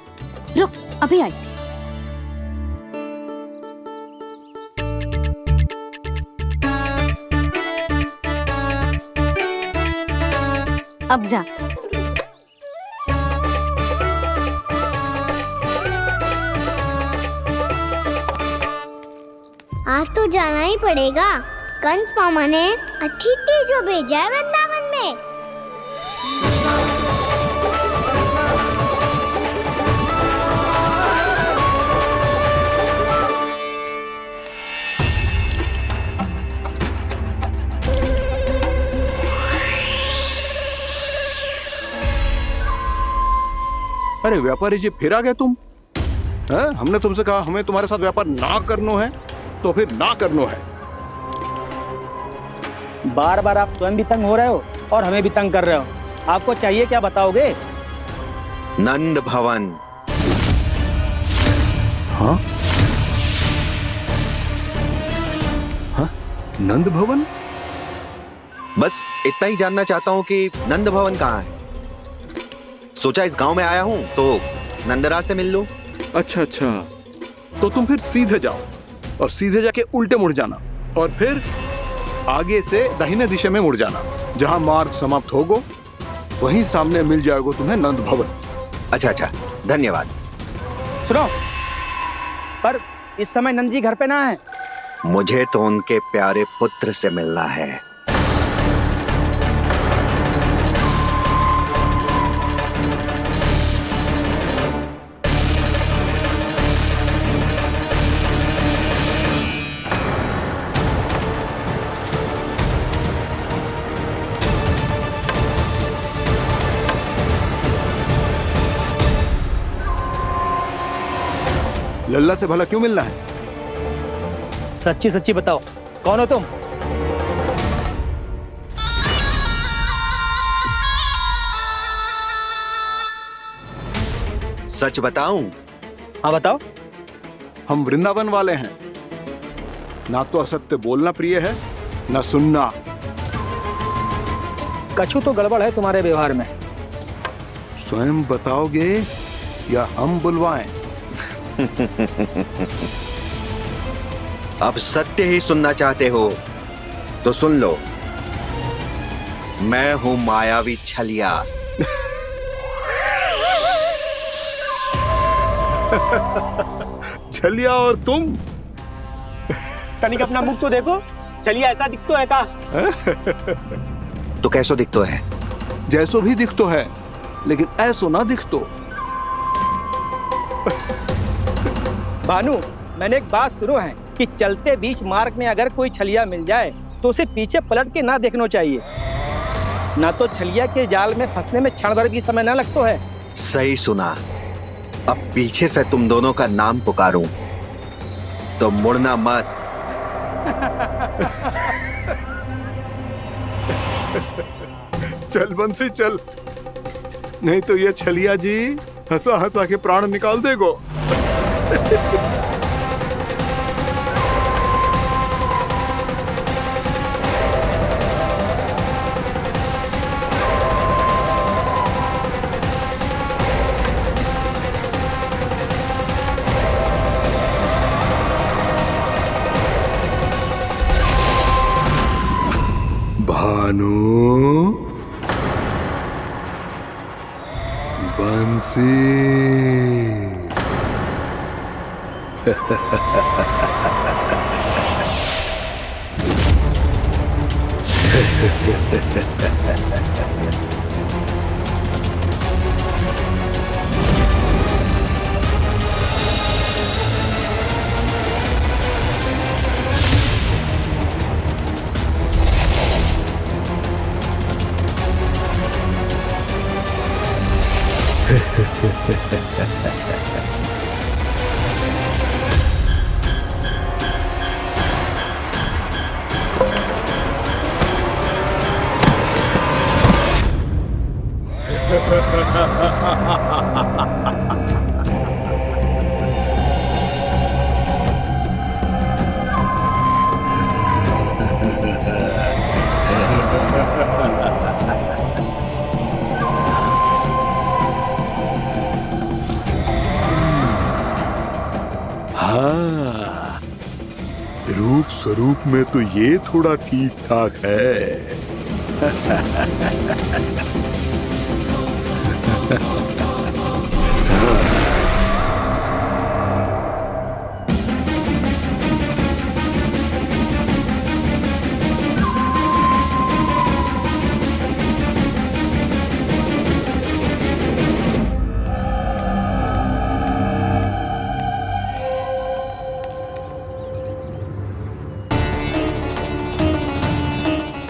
रुक, अभी आई। अब जा। आज तो जाना ही पड़ेगा। कंस मामा ने अतिथि जो भेजा है वृंदावन में। अरे व्यापारी जी, फिर आ गए तुम? हमने तुमसे कहा हमें तुम्हारे साथ व्यापार ना करनो है, तो फिर ना करनो है। बार बार आप स्वयं भी तंग हो रहे हो और हमें भी तंग कर रहे हो। आपको चाहिए क्या बताओगे? नंद भवन। हाँ? हाँ? नंद भवन? बस इतना ही जानना चाहता हूँ कि नंद भवन कहाँ है। सोचा इस गांव में आया हूँ तो नंदराज से मिल लूं। अच्छा अच्छा, तो तुम फिर सीधे जाओ और सीधे जाके उल्टे मुड़ जाना और फिर आगे से दाहिने दिशा में मुड़ जाना। जहां मार्ग समाप्त होगो वहीं सामने मिल जाएगा तुम्हें नंद भवन। अच्छा अच्छा, धन्यवाद। सुनो, पर इस समय नंद जी घर पे ना है। मुझे तो उनके प्यारे पुत्र से मिलना है। लल्ला से भला क्यों मिलना है? सच्ची सच्ची बताओ, कौन हो तुम? सच बताऊं? हाँ बताओ। हम वृंदावन वाले हैं। ना तो असत्य बोलना प्रिय है, ना सुनना। कछु तो गड़बड़ है तुम्हारे व्यवहार में। स्वयं बताओगे या हम बुलवाएं? अब सत्य ही सुनना चाहते हो तो सुन लो। मैं हूं मायावी छलिया। छलिया और तुम? तनिक अपना मुख तो देखो, छलिया ऐसा दिखतो है का? तो कैसो दिखतो है? जैसो भी दिखतो है, लेकिन ऐसो ना दिखतो। भानु, मैंने एक बात सुनो है कि चलते बीच मार्ग में अगर कोई छलिया मिल जाए तो उसे पीछे पलट के ना देखना चाहिए, ना तो छलिया के जाल में फंसने में क्षण भर भी समय ना लगता है। सही सुना। अब पीछे से तुम दोनों का नाम पुकारूं तो मुड़ना मत। चल बंसी चल, नहीं तो ये छलिया जी हंसा हंसा के प्राण निकाल देगो। भानु, बंसी। हाँ, रूप स्वरूप में तो ये थोड़ा ठीक ठाक है।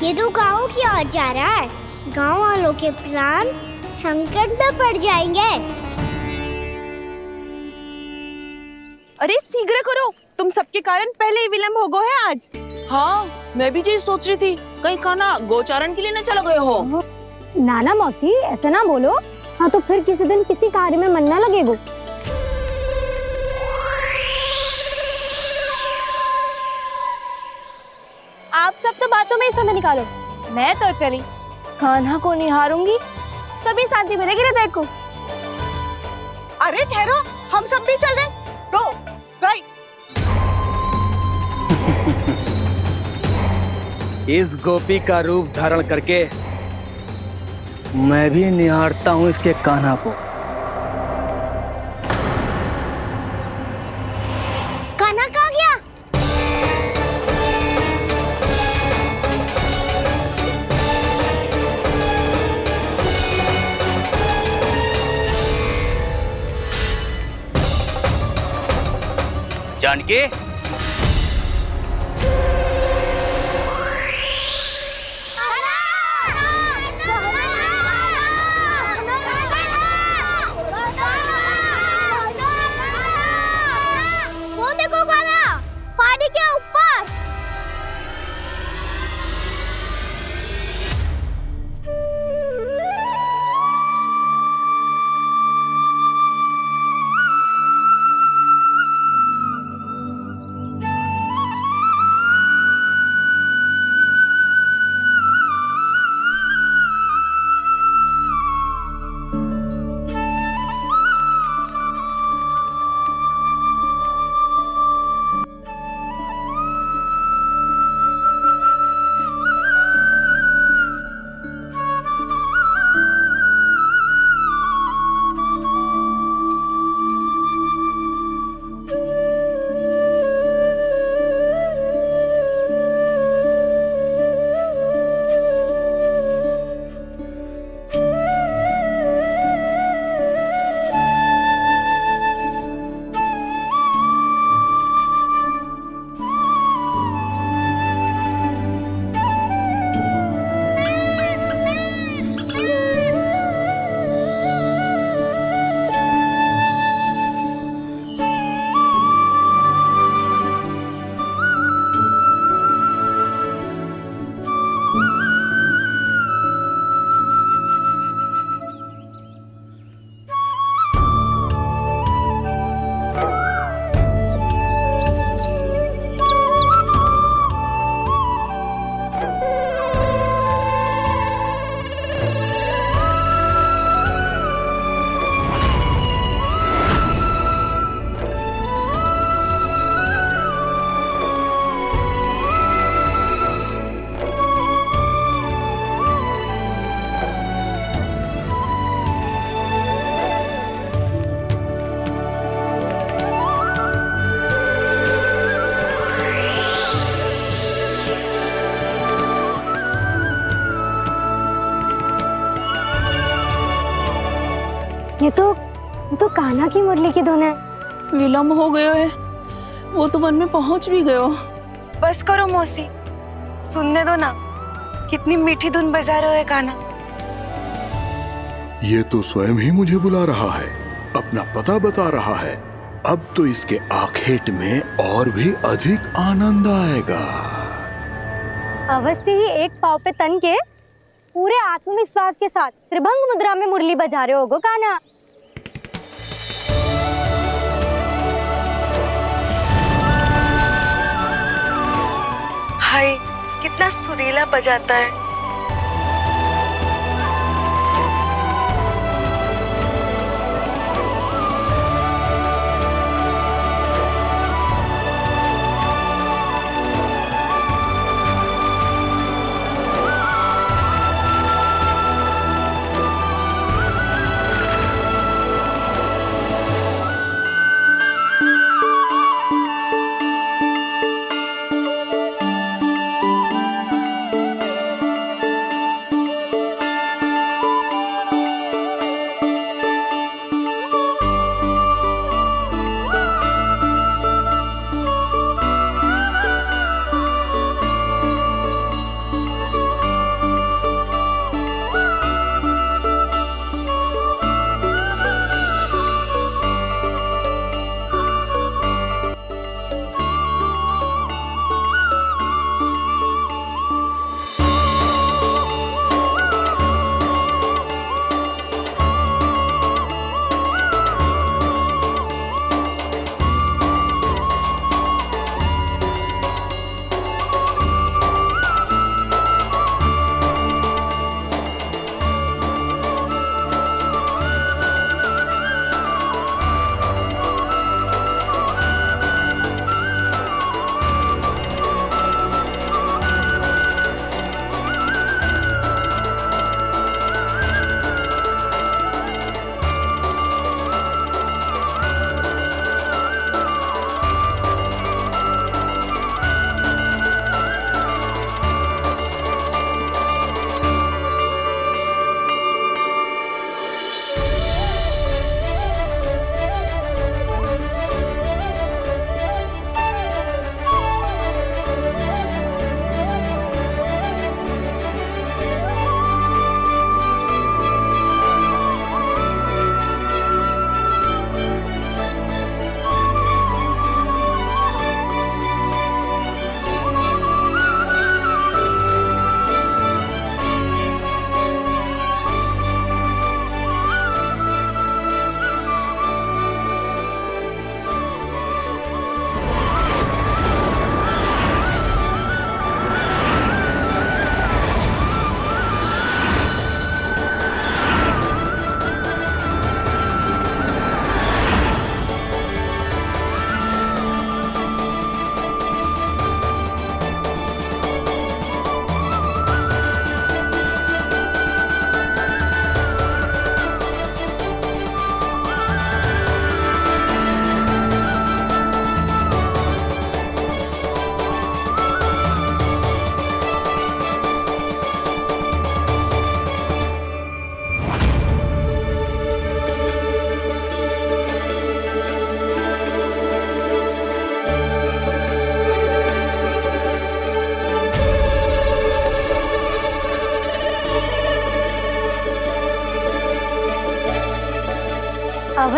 ये तो गाँव की ओर जा रहा है। गाँव वालों के प्राण संकट में पड़ जाएंगे। अरे शीघ्र करो, तुम सबके कारण पहले ही विलम्ब हो गो है आज। हाँ, मैं भी यही सोच रही थी, कहीं कान्हा गोचारण के लिए न चला गए हो। नाना मौसी ऐसे ना बोलो। हाँ तो फिर किसी दिन किसी कार्य में मन ना लगेगो। आप सब तो बातों में ही समय निकालो। मैं तो चली कान्हा को निहारूंगी, तभी शांति मिलेगी हृदय को। अरे ठहरो, हम सब भी चल रहे। तो गई। इस गोपी का रूप धारण करके मैं भी निहारता हूँ इसके कान्हा को। कान्हा कहाँ गया? जानकी, वो देखो कान्हा, पहाड़ी के ऊपर। ये तो कान्हा की मुरली की धुन है। विलम्ब हो गयो है, वो तो वन में पहुंच भी गयो। बस करो मौसी, सुनने दो ना, कितनी मीठी धुन बजा रहे हो कान्हा। ये तो स्वयं ही मुझे बुला रहा है, अपना पता बता रहा है। अब तो इसके आखेट में और भी अधिक आनंद आएगा। अवश्य ही एक पाव पे तन के पूरे आत्मविश्वास के साथ त्रिभंग मुद्रा में मुरली बजा रहे होगो कान्हा। हाय, कितना सुरीला बजाता है।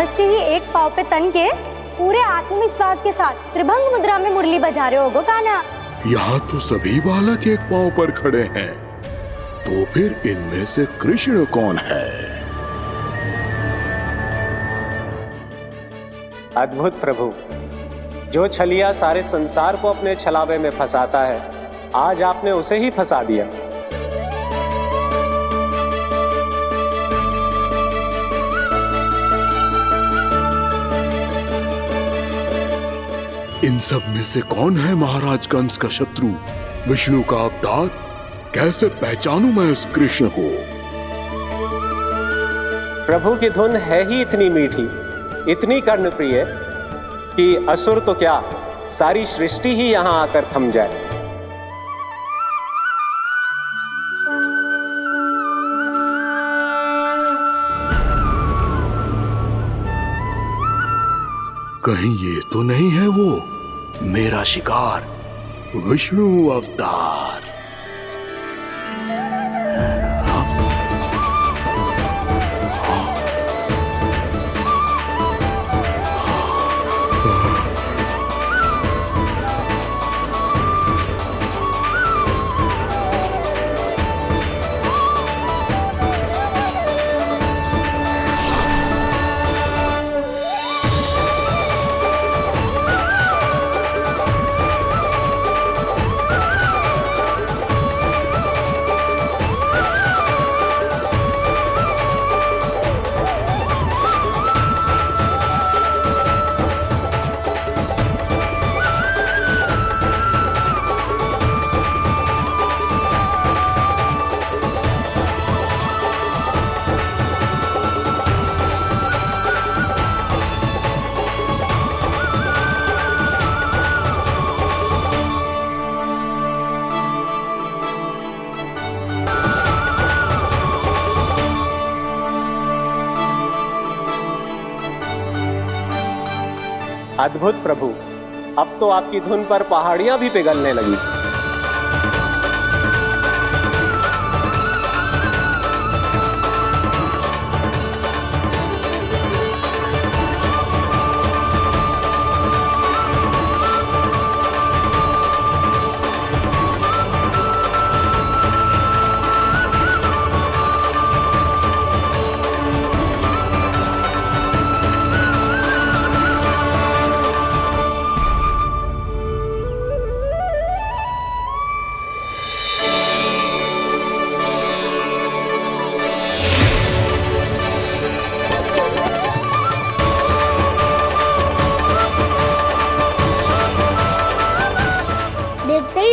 अवश्य ही एक पाँव पे तन के पूरे आत्मविश्वास के साथ त्रिभंग मुद्रा में मुरली बजा रहे होगो कान्हा। यहाँ तो सभी बालक एक पांव पर खड़े हैं, तो फिर इनमें से कृष्ण कौन है? अद्भुत प्रभु, जो छलिया सारे संसार को अपने छलावे में फंसाता है, आज आपने उसे ही फंसा दिया। इन सब में से कौन है महाराज कंस का शत्रु, विष्णु का अवतार? कैसे पहचानूं मैं उस कृष्ण को? प्रभु की धुन है ही इतनी मीठी, इतनी कर्णप्रिय कि असुर तो क्या, सारी सृष्टि ही यहां आकर थम जाए। कहीं ये तो नहीं है वो मेरा शिकार, विष्णु अवतार? अद्भुत प्रभु, अब तो आपकी धुन पर पहाड़ियां भी पिघलने लगी।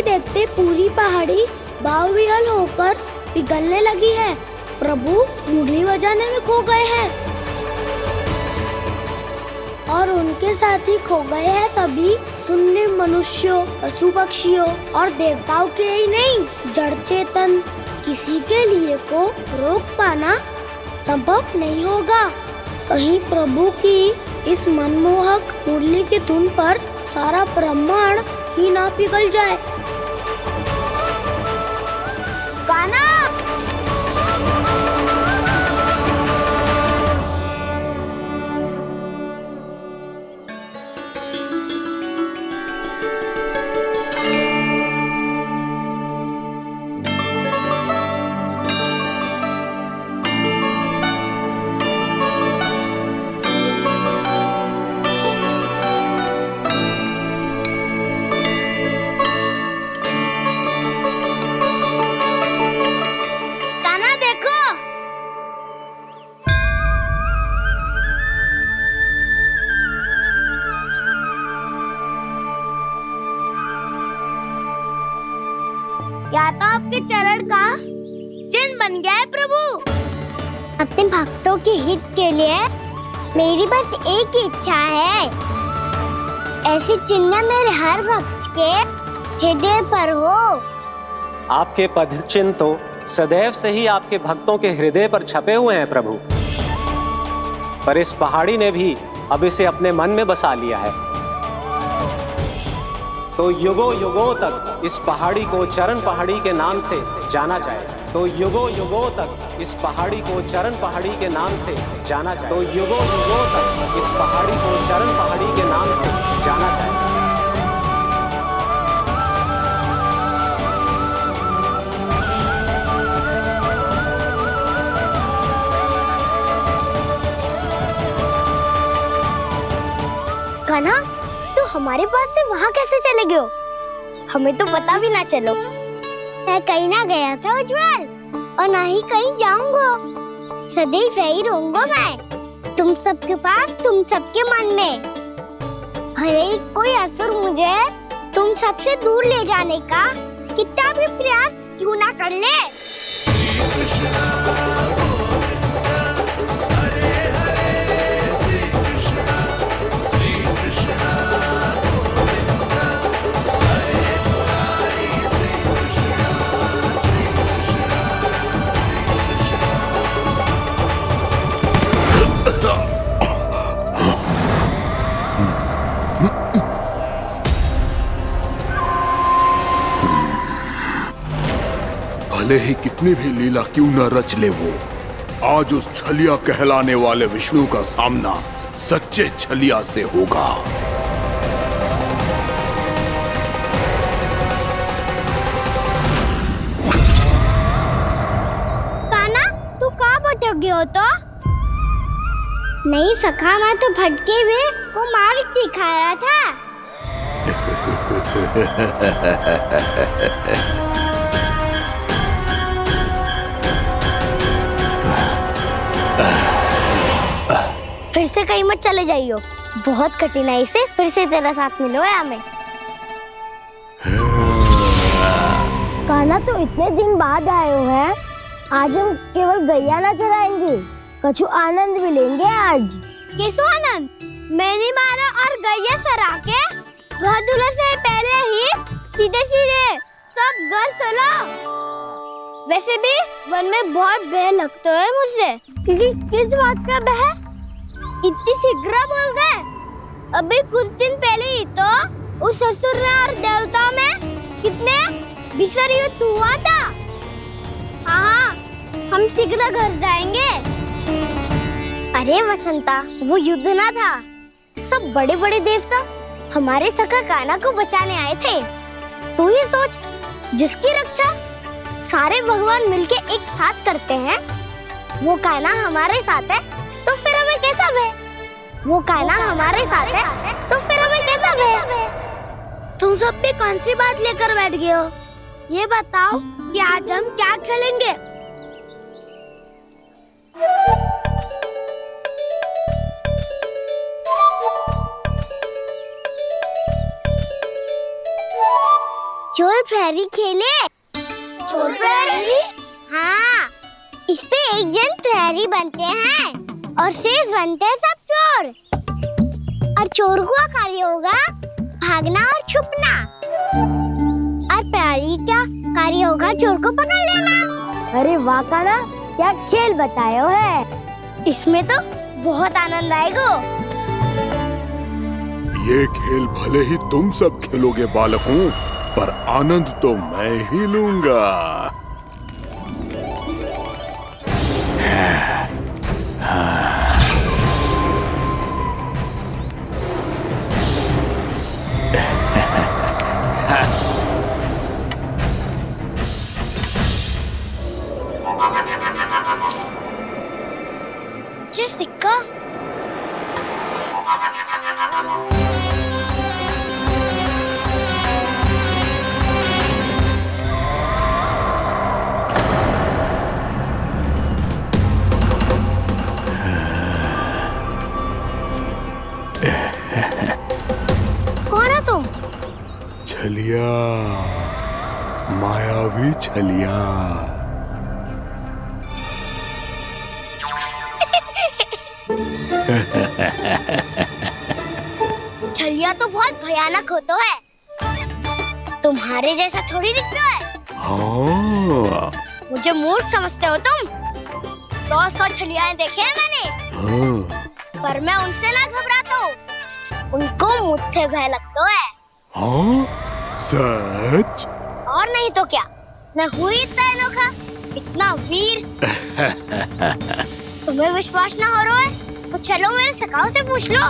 देखते पूरी पहाड़ी बावविहल होकर पिघलने लगी है। प्रभु मुरली बजाने में खो गए हैं और उनके साथ ही खो गए हैं सभी सुनने मनुष्यों, पशु पक्षियों और देवताओं के ही नहीं, जड़ चेतन किसी के लिए को रोक पाना संभव नहीं होगा। कहीं प्रभु की इस मनमोहक मुरली की धुन पर सारा ब्रह्मांड ही ना पिघल जाए। गाना या तो आपके चरण का चिन्ह बन गया है प्रभु। अपने भक्तों के हित के लिए मेरी बस एक ही इच्छा है, ऐसी चिन्ह मेरे हर भक्त के हृदय पर हो। आपके पद चिन्ह तो सदैव से ही आपके भक्तों के हृदय पर छपे हुए हैं प्रभु, पर इस पहाड़ी ने भी अब इसे अपने मन में बसा लिया है, तो युगों युगों तक इस पहाड़ी को चरण पहाड़ी के नाम से जाना जाएगा। तो युगों युगों तक इस पहाड़ी को चरण पहाड़ी के नाम से जाना जाए। तो युगों युगों तक इस पहाड़ी को चरण पहाड़ी के नाम से जाना जाए। कान्हा, तू हमारे पास से वहाँ कैसे चले गए हो? हमें तो पता भी ना चलो। मैं कहीं ना गया था उज्जवल, और ना ही कहीं जाऊंगा। सदैव यही रहूंगा मैं, तुम सबके पास, तुम सबके मन में। भले ही कोई असुर मुझे तुम सबसे दूर ले जाने का कितना भी प्रयास क्यों ना कर ले। भले ही कितनी भी लीला क्यों न रच ले वो, आज उस छलिया कहलाने वाले विष्णु का सामना सच्चे छलिया से होगा। कान्हा, तू कहाँ भटक गए हो तो? नहीं सखा, मैं तो भटके हुए को मार्ग दिखा रहा था। फिर से कहीं मत चले जाइयो, बहुत कठिनाई से फिर से तेरा साथ मिलो है हमें। कान्हा, तो इतने दिन बाद आए हो हैं, आज हम केवल गैया ना चराएंगे, कछु आनंद भी लेंगे आज। किसो आनंद? मैंने मारा और गैया चरा के घर दूल्हे से पहले ही सीधे सीधे सब घर चलो। वैसे भी वन में बहुत भय लगता है मुझे, क्योंकि किस बात का भय? इतनी शीघ्र बोल गए। अभी कुछ दिन पहले ही तो उस असुर में और देवताओं में कितने भीषण युद्ध हुआ था। हाँ, हम शीघ्र घर जाएंगे। अरे वसंता, वो युद्ध ना था, सब बड़े बड़े देवता हमारे सखा कान्हा को बचाने आए थे। तू ही सोच, जिसकी रक्षा सारे भगवान मिलके एक साथ करते हैं, वो कान्हा हमारे साथ है, तो फिर हमें कैसा भय? वो कान्हा हमारे साथ है, तो फिर हमें कैसा भय? तुम सब भी कौन सी बात लेकर बैठ गए हो? ये बताओ कि आज हम क्या खेलेंगे? चोर प्रहरी खेले। चोर प्रहरी? हाँ, इस पे एक जन प्रहरी बनते हैं और शेष बनते हैं सब चोर। और चोर का कार्य होगा भागना और छुपना, और प्रहरी का कार्य होगा चोर को पकड़ लेना। अरे वाह कान्हा, क्या खेल बताए है। इसमें तो बहुत आनंद आएगा। ये खेल भले ही तुम सब खेलोगे बालकों, पर आनंद तो मैं ही लूंगा। ये सिक्का कौन हो तुम? छलिया, मायावी छलिया। छलिया तो बहुत भयानक होता है, तुम्हारे जैसा थोड़ी दिखता है। हाँ। मुझे मूर्ख समझते हो तुम? 100 छलियाएं देखे हैं मैंने। हाँ। पर मैं उनसे ना घबराता हूँ, उनको मुझसे भय लगता है। हाँ? सच? और नहीं तो क्या, मैं हूँ इतना अनोखा इतना वीर। तुम्हें विश्वास ना हो रहा है तो चलो मेरे सखाओं से पूछ लो।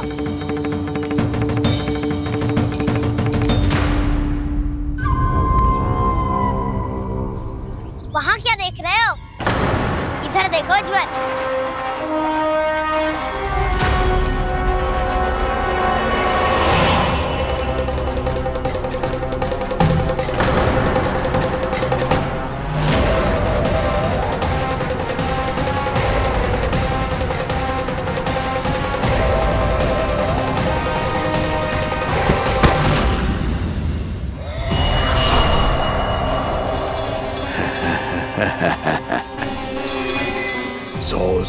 वहाँ क्या देख रहे हो? इधर देखो उज्जवल।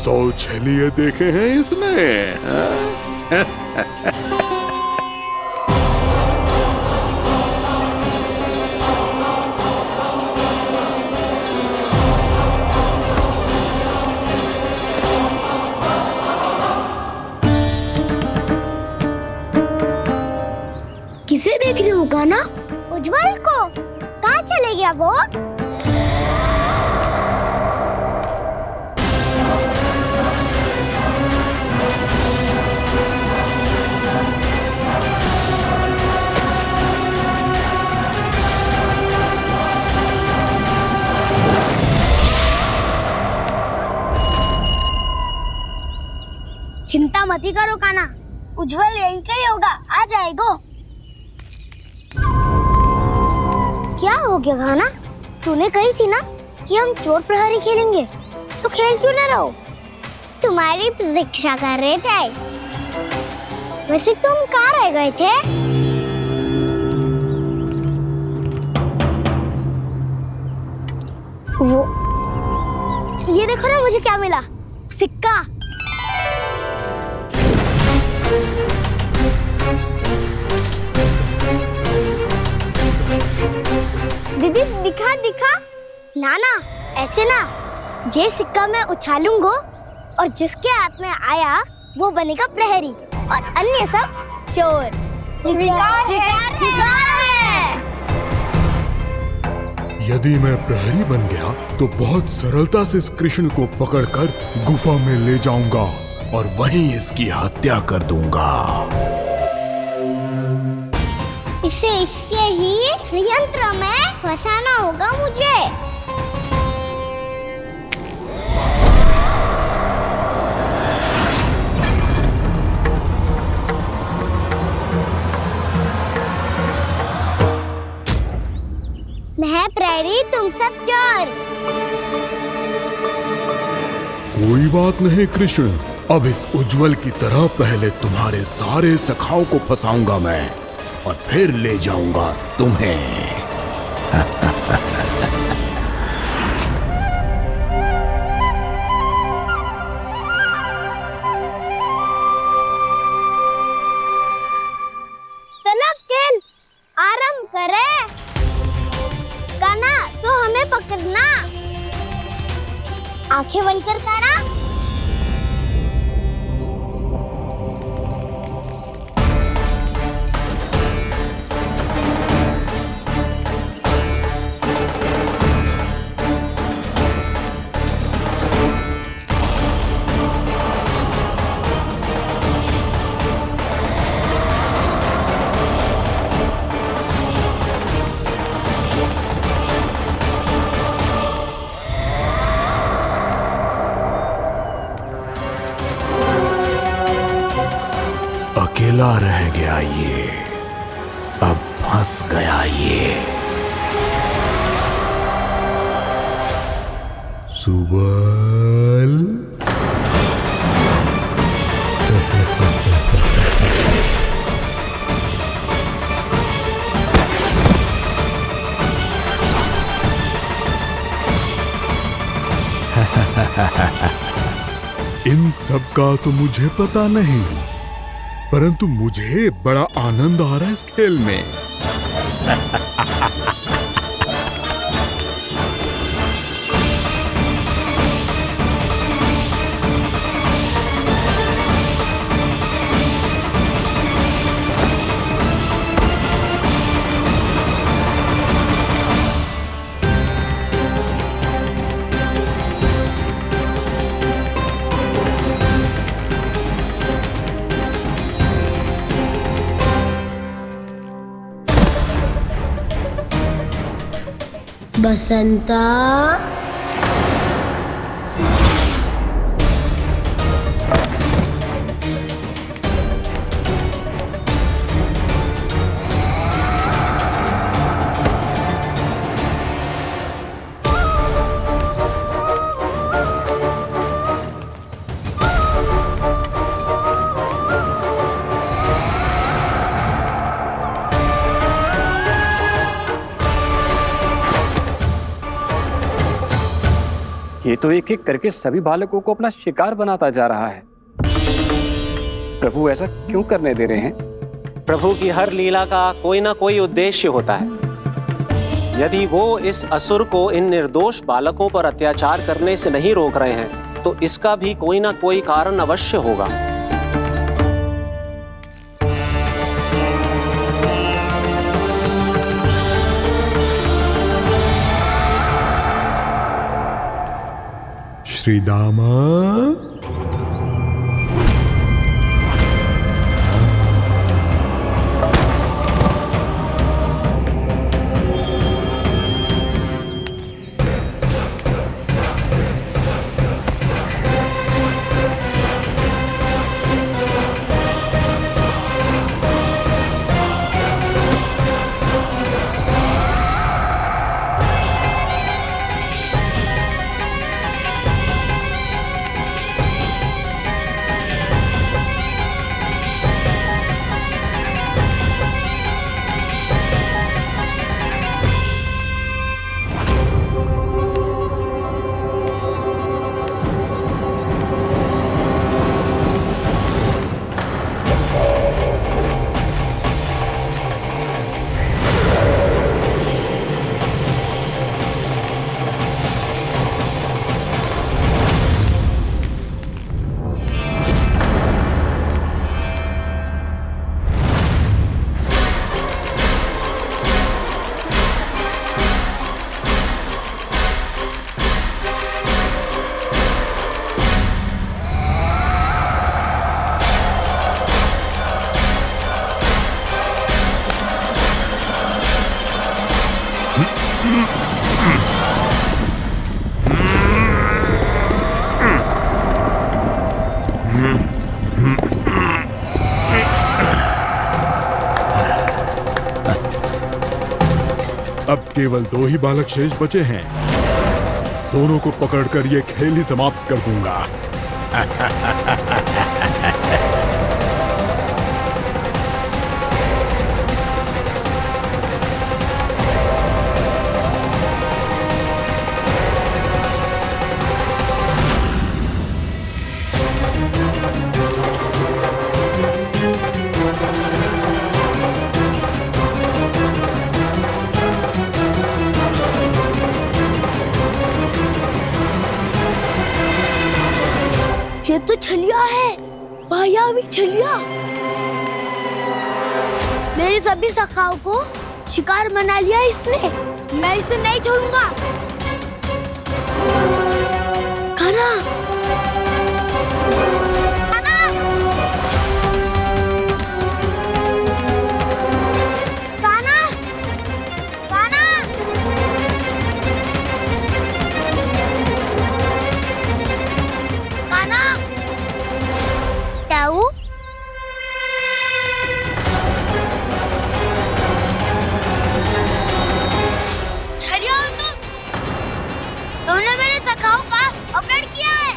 सौ छलिए देखे हैं इसने। किसे देख रही हो कान्हा? उज्जवल को। कहाँ चले गया वो? चिंता मत करो कान्हा, उज्जवल यही चाहिए होगा, आ जाएगा। क्या हो गया कान्हा? तूने कही थी ना कि हम चोर प्रहरी खेलेंगे, तो खेल क्यों ना रहो? तुम्हारी प्रतीक्षा कर रहे थे। वैसे तुम कहाँ रह गए थे? वो ये देखो ना, मुझे क्या मिला? सिक्का। दीदी दिखा दिखा। ना ना, ऐसे ना। जे सिक्का मैं उछालूंगा और जिसके हाथ में आया वो बनेगा प्रहरी और अन्य सब चोर। शिकार है। यदि मैं प्रहरी बन गया तो बहुत सरलता से इस कृष्ण को पकड़कर गुफा में ले जाऊंगा और वहीं इसकी हत्या कर दूंगा। इसे इसके ही यंत्र में फंसाना होगा मुझे। मैं प्रहरी, तुम सब चोर। कोई बात नहीं कृष्ण, अब इस उज्जवल की तरह पहले तुम्हारे सारे सखाओं को फंसाऊंगा मैं और फिर ले जाऊंगा तुम्हें। चलो खेल आरंभ करें। कान्हा तो हमें पकड़ना। आंखें बंद कर कान्हा। अकेला रह गया ये, अब फंस गया ये। सुबल। इन सब का तो मुझे पता नहीं, परंतु मुझे बड़ा आनंद आ रहा है इस खेल में। बसंता, ये तो एक एक करके सभी बालकों को अपना शिकार बनाता जा रहा है। प्रभु ऐसा क्यों करने दे रहे हैं? प्रभु की हर लीला का कोई ना कोई उद्देश्य होता है। यदि वो इस असुर को इन निर्दोष बालकों पर अत्याचार करने से नहीं रोक रहे हैं तो इसका भी कोई ना कोई कारण अवश्य होगा। श्री दामा, अब केवल 2 ही बालक शेष बचे हैं। दोनों को पकड़कर ये खेल ही समाप्त कर दूंगा। ये तो छलिया है, मायावी छलिया। मेरे सभी सखाओं को शिकार बना लिया इसने। मैं इसे नहीं छोड़ूंगा। कान्हा, कान्हा, कान्हा, कान्हा। कान्हा, ताऊ, छलिया हो तुम। तुमने मेरे सखाओं का अपहरण किया है।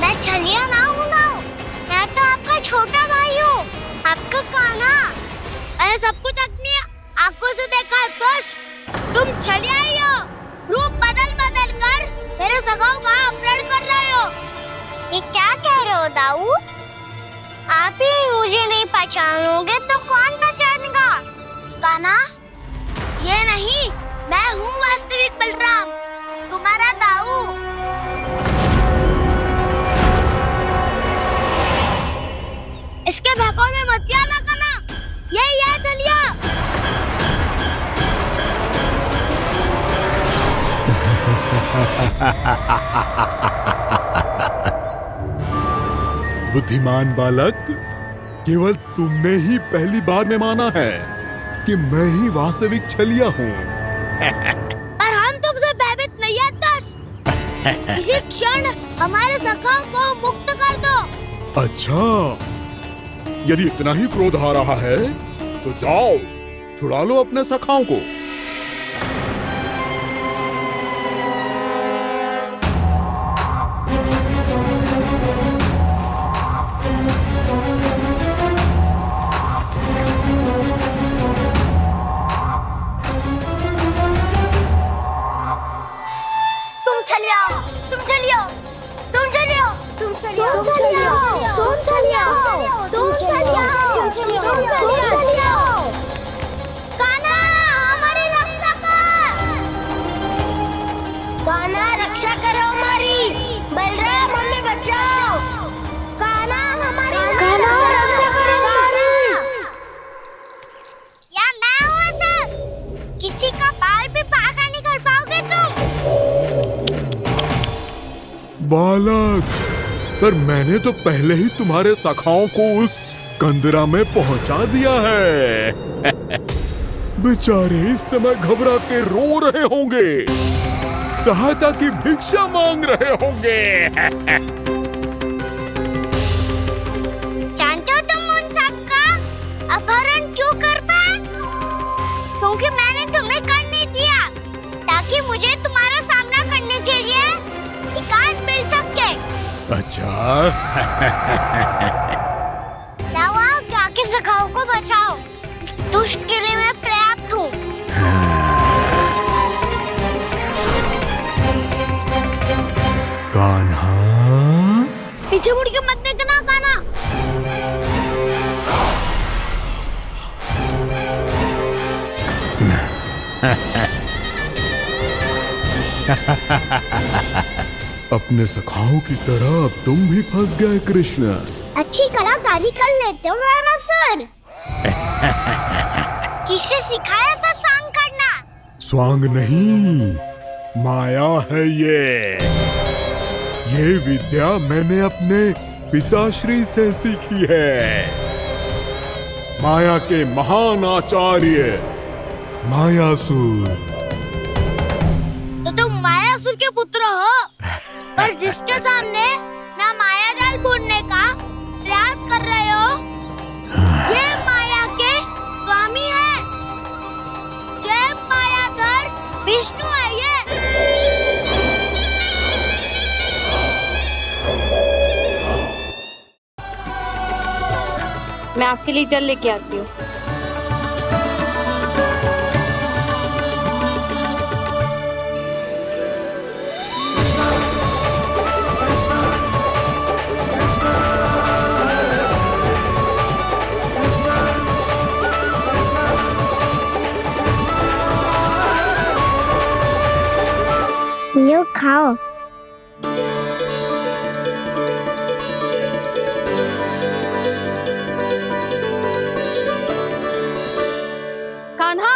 मैं छलिया ना हूँ ना, मैं तो आपका छोटा भाई हूँ, आपका कान्हा। मैंने सब कुछ अपनी आंखों से देखा है। बस तुम छलिया ही हो। रूप बदल बदल कर मेरे सखाओं का अपहरण कर रहे हो। ये क्या कह रहे हो दाऊ? आप ही मुझे नहीं पहचानोगे तो कौन पहचानेगा? कान्हा, ये नहीं, मैं हूँ वास्तविक बलराम, तुम्हारा दाऊ। इसके बहकावे में मत आना कान्हा, यही है छलिया। बुद्धिमान बालक, केवल तुमने ही पहली बार में माना है कि मैं ही वास्तविक छलिया हूँ। पर हम तो इसी क्षण हमारे सखाओं को मुक्त कर दो। अच्छा, यदि इतना ही क्रोध आ रहा है तो जाओ छुड़ा लो अपने सखाओं को। किसी का बाल भी पाका नहीं कर पाओगे तुम। बालक, पर मैंने तो पहले ही तुम्हारे सखाओं को उस कंदरा में पहुंचा दिया है। बेचारे इस समय घबरा के रो रहे होंगे, सहायता की भिक्षा मांग रहे होंगे। जानते हो तुम उन सबका अपहरण क्यों कर पाए? क्योंकि मैंने तुम्हें कर नहीं दिया, ताकि मुझे तुम्हारा सामना करने के लिए विकास मिल सके। अच्छा। जाओ जाके सखाओं को बचाओ, दुष्ट के लिए मैं पर्याप्त हूँ। कान्हा, पीछे मुड़ के मत देखना कान्हा। अपने सखाओं की तरह अब तुम भी फंस गए कृष्ण। अच्छी कलाकारी कर लेते हो रावणासुर। किससे सिखाया ऐसा सांग करना? स्वांग नहीं, माया है ये विद्या मैंने अपने पिताश्री से सीखी है। माया के महान आचार्य मायासुर। तो तुम मायासुर के पुत्र हो, पर जिसके सामने मैं माया जाल बुनने का प्रयास कर रहे हो, ये माया के स्वामी है। ये मायाधर विष्णु है। ये मैं आपके लिए जल लेके आती हूँ। यो खाओ। कान्हा,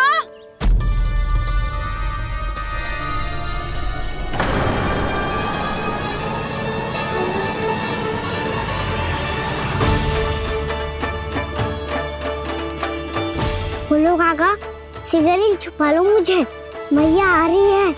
बोलो काका, सिगरेट छुपा लो मुझे, मैया आ रही है।